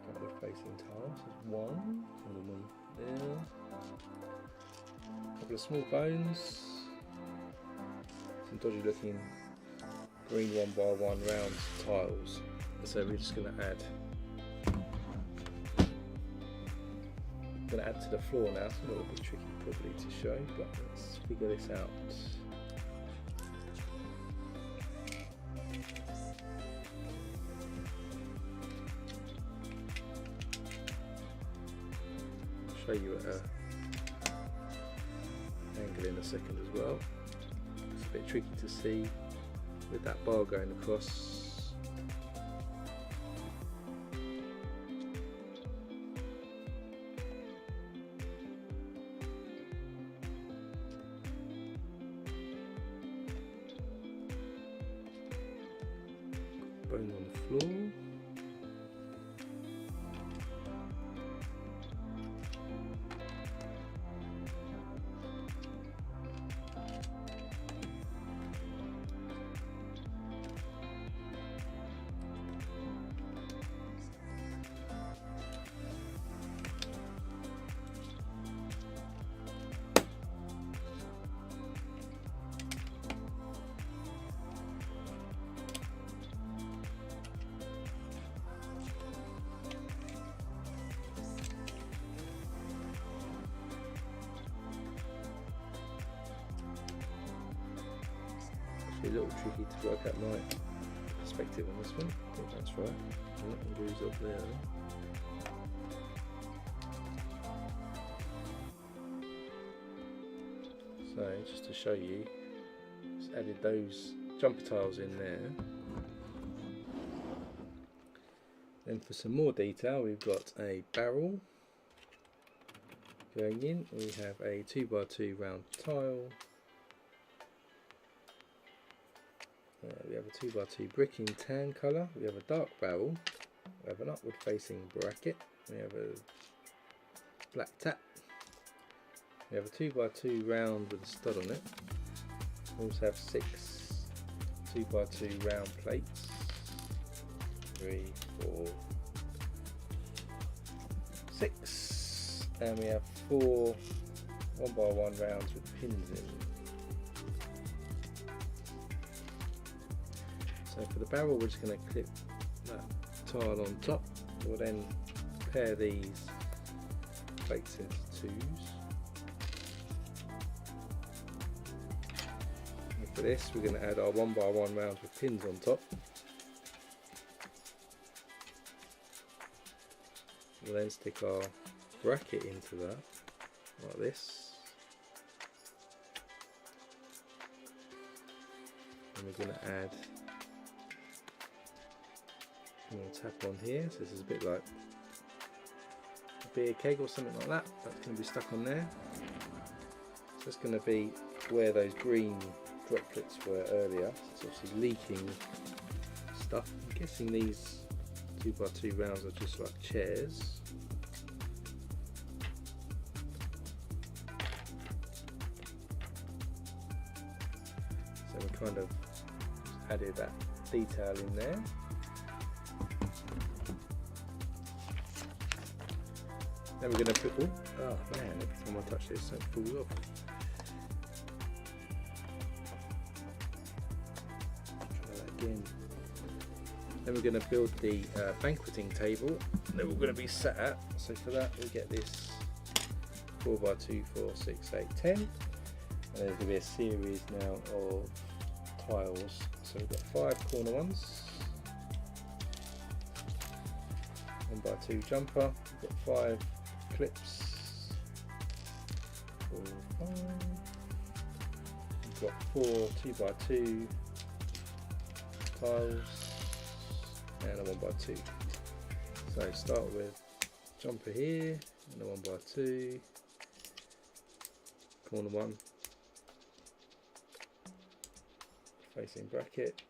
couple of facing tiles. There's one, another one there. A couple of small bones. Some dodgy looking green 1x1 round tiles. So we're just going to add to the floor now. It's a little bit tricky probably to show, but let's figure this out. I'll show you at an angle in a second as well. It's a bit tricky to see with that bar going across. Bone on the floor. A little tricky to work out my perspective on this one. I think that's right. Nothing goes up there. So just to show you, just added those jumper tiles in there. Then for some more detail, we've got a barrel going in. We have a 2x2 round tile. We have a 2x2 brick in tan colour, we have a dark barrel, we have an upward facing bracket, we have a black tap, we have a 2x2 round with a stud on it, we also have 6 2x2 round plates, 3, 4, 6, and we have 4 1x1 rounds with pins in. So for the barrel we're just going to clip that tile on top. We'll then pair these plates into 2s. And for this we're going to add our 1x1 rounds with pins on top. We'll then stick our bracket into that, like this. And we're going to add a little tap on here, so this is a bit like a beer keg or something like that. That's going to be stuck on there. So it's going to be where those green droplets were earlier. So it's obviously leaking stuff. I'm guessing these 2x2 rounds are just like chairs. So we kind of added that detail in there. Then we're going to put, oh man, every time I touch this it falls off. Try that again. Then we're going to build the banqueting table that we're going to be sat at. So for that we get this 4x2, 4, 6, 8, 10. And there's going to be a series now of tiles. So we've got 5 corner ones, 1x2 jumper, we've got 5 clips, 4, 5. We've got 4 2x2 tiles and a 1x2. So start with jumper here and a 1x2, corner 1, facing bracket,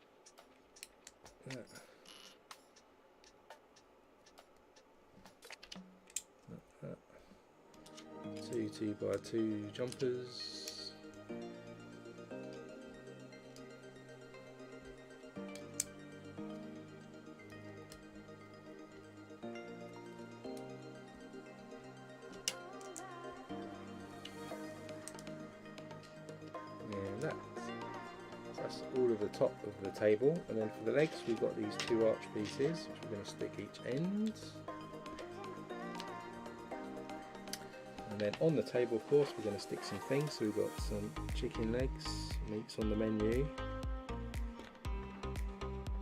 that. 2 2x2 jumpers, and that's all of the top of the table. And then for the legs we've got these 2 arch pieces which we're going to stick each end. And then on the table, of course, we're going to stick some things. So we've got some chicken legs, meats on the menu.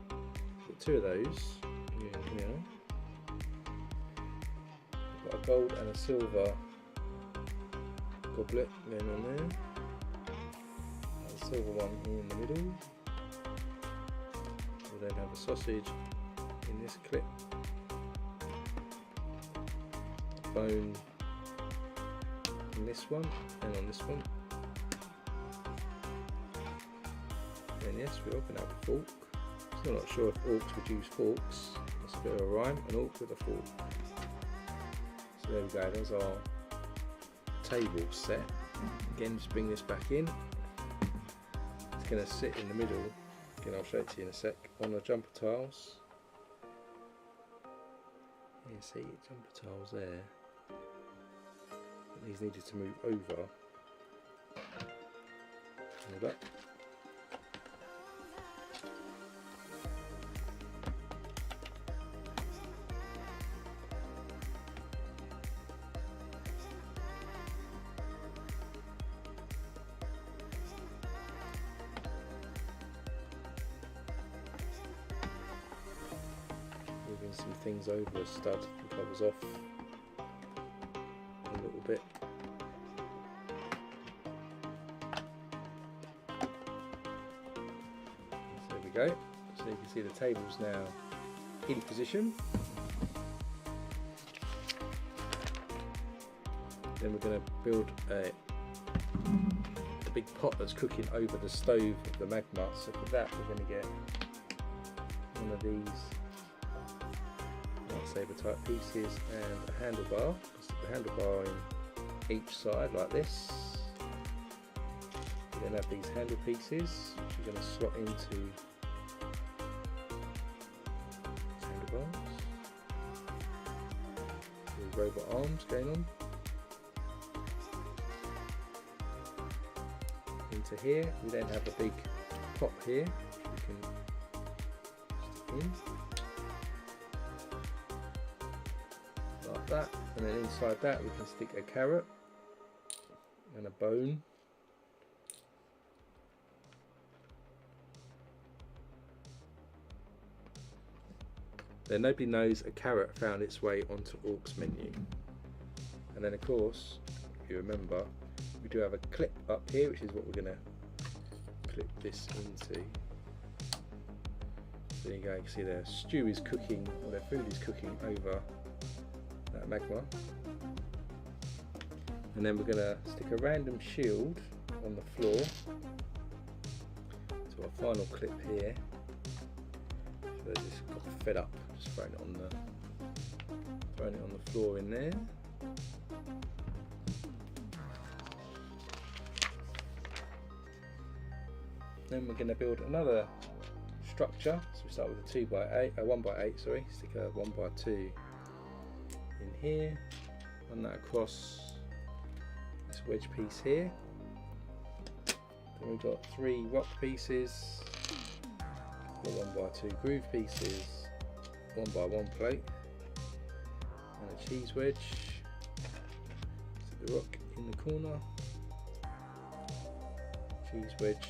Got 2 of those. Yeah. We've got a gold and a silver goblet going on there. A silver one here in the middle. We'll then have a sausage in this clip. A bone on this one and on this one. And yes, we open up a fork. Still not sure if orcs would use forks. That's a bit of a rhyme, an orc with a fork. So there we go, there's our table set. Again, just bring this back in. It's going to sit in the middle. Again, I'll show it to you in a sec. On the jumper tiles. Yeah, see, jumper tiles there. These needed to move over. Hold up. Moving some things over, a stud that covers off a little bit. So there we go. So you can see the table's now in position. Then we're going to build the big pot that's cooking over the stove of the magma. So for that we're going to get one of these lightsaber type pieces and a handlebar. Stick the handlebar in each side like this. We then have these handle pieces which we're going to slot into handlebars. With robot arms going on. Into here, we then have a big pot here which we can stick in like that, and then inside that we can stick a carrot and a bone. Then nobody knows a carrot found its way onto Orc's menu. And then of course, if you remember, we do have a clip up here, which is what we're going to clip this into. So there you go, you can see their stew is cooking, or their food is cooking over that magma. And then we're going to stick a random shield on the floor to our final clip here. So they just got fed up, just throwing it on the floor in there. Then we're going to build another structure. So we start with a 1x8, sorry. Stick a 1x2 in here. Run that across this wedge piece here. Then we've got 3 rock pieces, 1x2 groove pieces, 1x1 plate, and a cheese wedge. Stick the rock in the corner. Cheese wedge.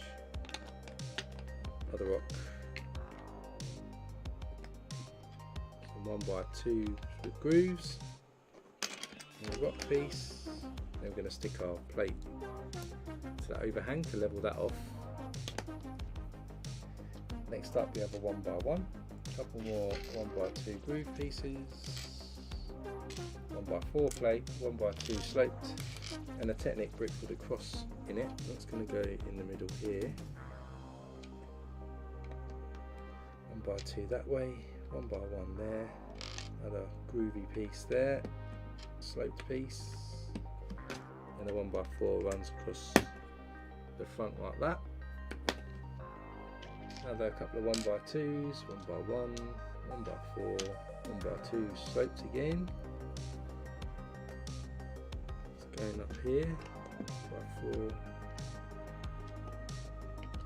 Other rock, some 1x2 with grooves, and a rock piece. Then we're going to stick our plate to that overhang to level that off. Next up we have a 1x1, a couple more 1x2 groove pieces, 1x4 plate, 1x2 sloped, and a Technic brick with a cross in it. That's going to go in the middle here. 1x2 that way, 1x1 there, another groovy piece there, sloped piece, and a 1x4 runs across the front like that. Another couple of 1x2s, 1x1, 1x4, 1x2 sloped again. It's going up here,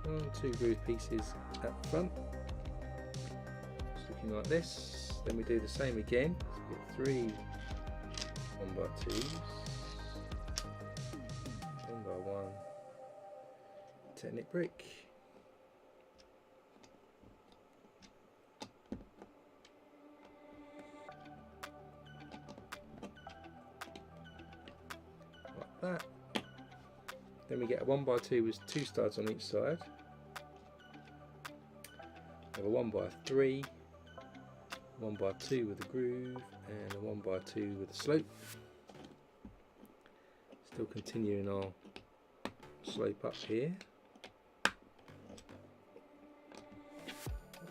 1x4, 2 groove pieces at the front. Looking like this. Then we do the same again. So we get 3 1x2s, 1x1 Technic brick, like that. Then we get a 1x2 with 2 studs on each side. We have a 1x3, 1x2 with a groove, and a 1x2 with a slope. Still continuing our slope up here. That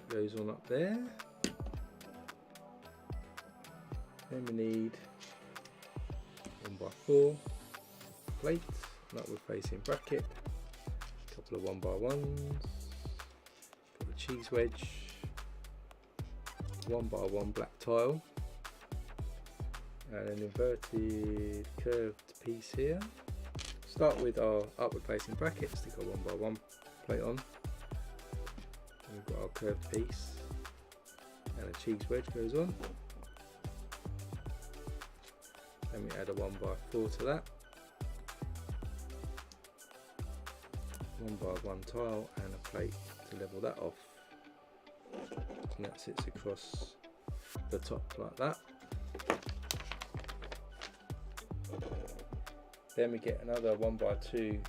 goes on up there. Then we need 1x4 plate, an upward facing bracket, a couple of 1x1s, got a cheese wedge, 1x1 black tile, and an inverted curved piece here. Start with our upward facing bracket, stick our 1x1 plate on, and we've got our curved piece, and a cheese wedge goes on. Then we add a 1x4 to that, 1x1 tile and a plate to level that off. And that sits across the top like that. Then we get another 1x2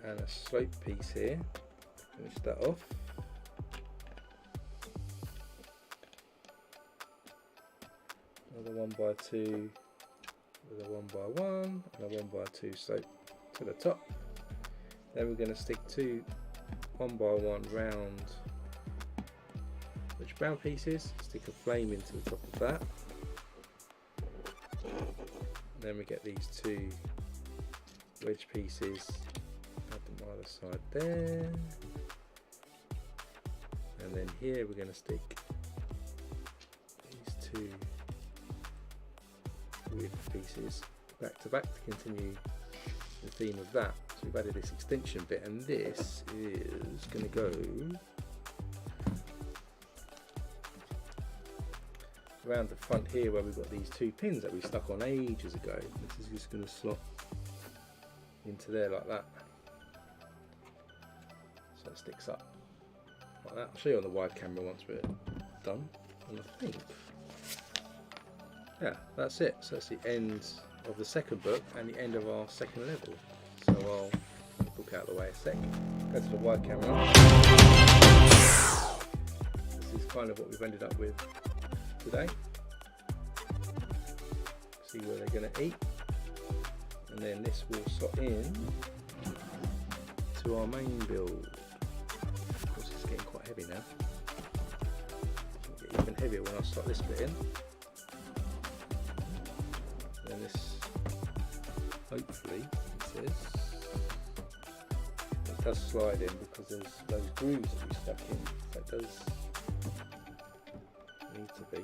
and a slope piece here. Finish that off. Another 1x2 with a 1x1 and a 1x2 slope to the top. Then we're going to stick two 1x1 round rich brown pieces, stick a flame into the top of that. And then we get these two wedge pieces, add them either side there. And then here we're going to stick these two width pieces back to back to continue the theme of that. So we've added this extension bit, and this is going to go around the front here where we've got these two pins that we stuck on ages ago. This is just going to slot into there like that, so it sticks up like that. I'll show you on the wide camera once we're done, and I think, yeah, that's it. So that's the end of the second book and the end of our second level. So I'll get the book out of the way a sec, go to the wide camera. This is kind of what we've ended up with today. See where they're going to eat, and then this will slot in to our main build. Of course, it's getting quite heavy now. It'll get even heavier when I slot this bit in. And then this, hopefully, it does slide in because there's those grooves that we stuck in. So it does need to be.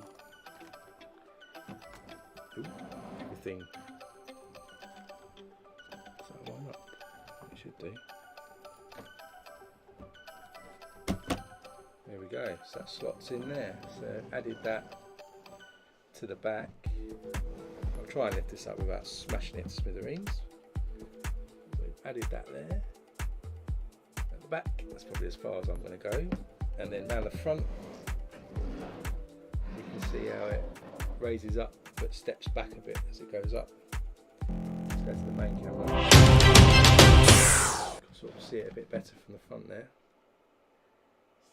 Ooh, everything. So line up. It should do. There we go. So that slots in there. So added that to the back. I'll try and lift this up without smashing it to smithereens. So we've added that there. At the back, that's probably as far as I'm going to go. And then down the front, you can see how it raises up but steps back a bit as it goes up. Let's go to the main camera. You can sort of see it a bit better from the front there.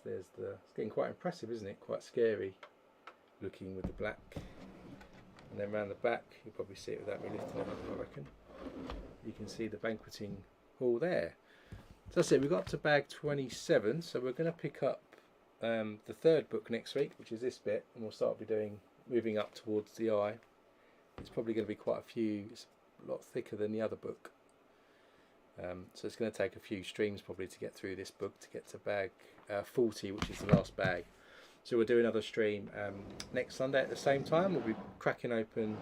So there's the, it's getting quite impressive, isn't it? Quite scary looking with the black. And then round the back, you'll probably see it without me lifting it up, I reckon. You can see the banqueting hall there. So that's it, we've got up to bag 27, so we're going to pick up the third book next week, which is this bit, and we'll start moving up towards the eye. It's probably going to be quite a few, it's a lot thicker than the other book. So it's going to take a few streams probably to get through this book to get to bag 40, which is the last bag. So we'll do another stream next Sunday at the same time. We'll be cracking open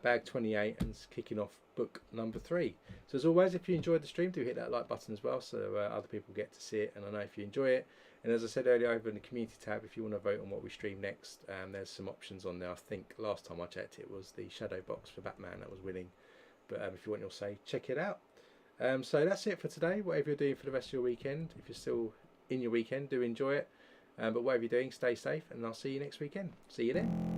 bag 28 and kicking off book number 3. So as always, if you enjoyed the stream, do hit that like button as well, so other people get to see it. And I know if you enjoy it, and as I said earlier, over in the community tab, if you want to vote on what we stream next, there's some options on there. I think last time I checked it was the shadow box for Batman that was winning, but if you want your say, check it out. So that's it for today. Whatever you're doing for the rest of your weekend, if you're still in your weekend, do enjoy it. But whatever you're doing, stay safe, and I'll see you next weekend. See you then.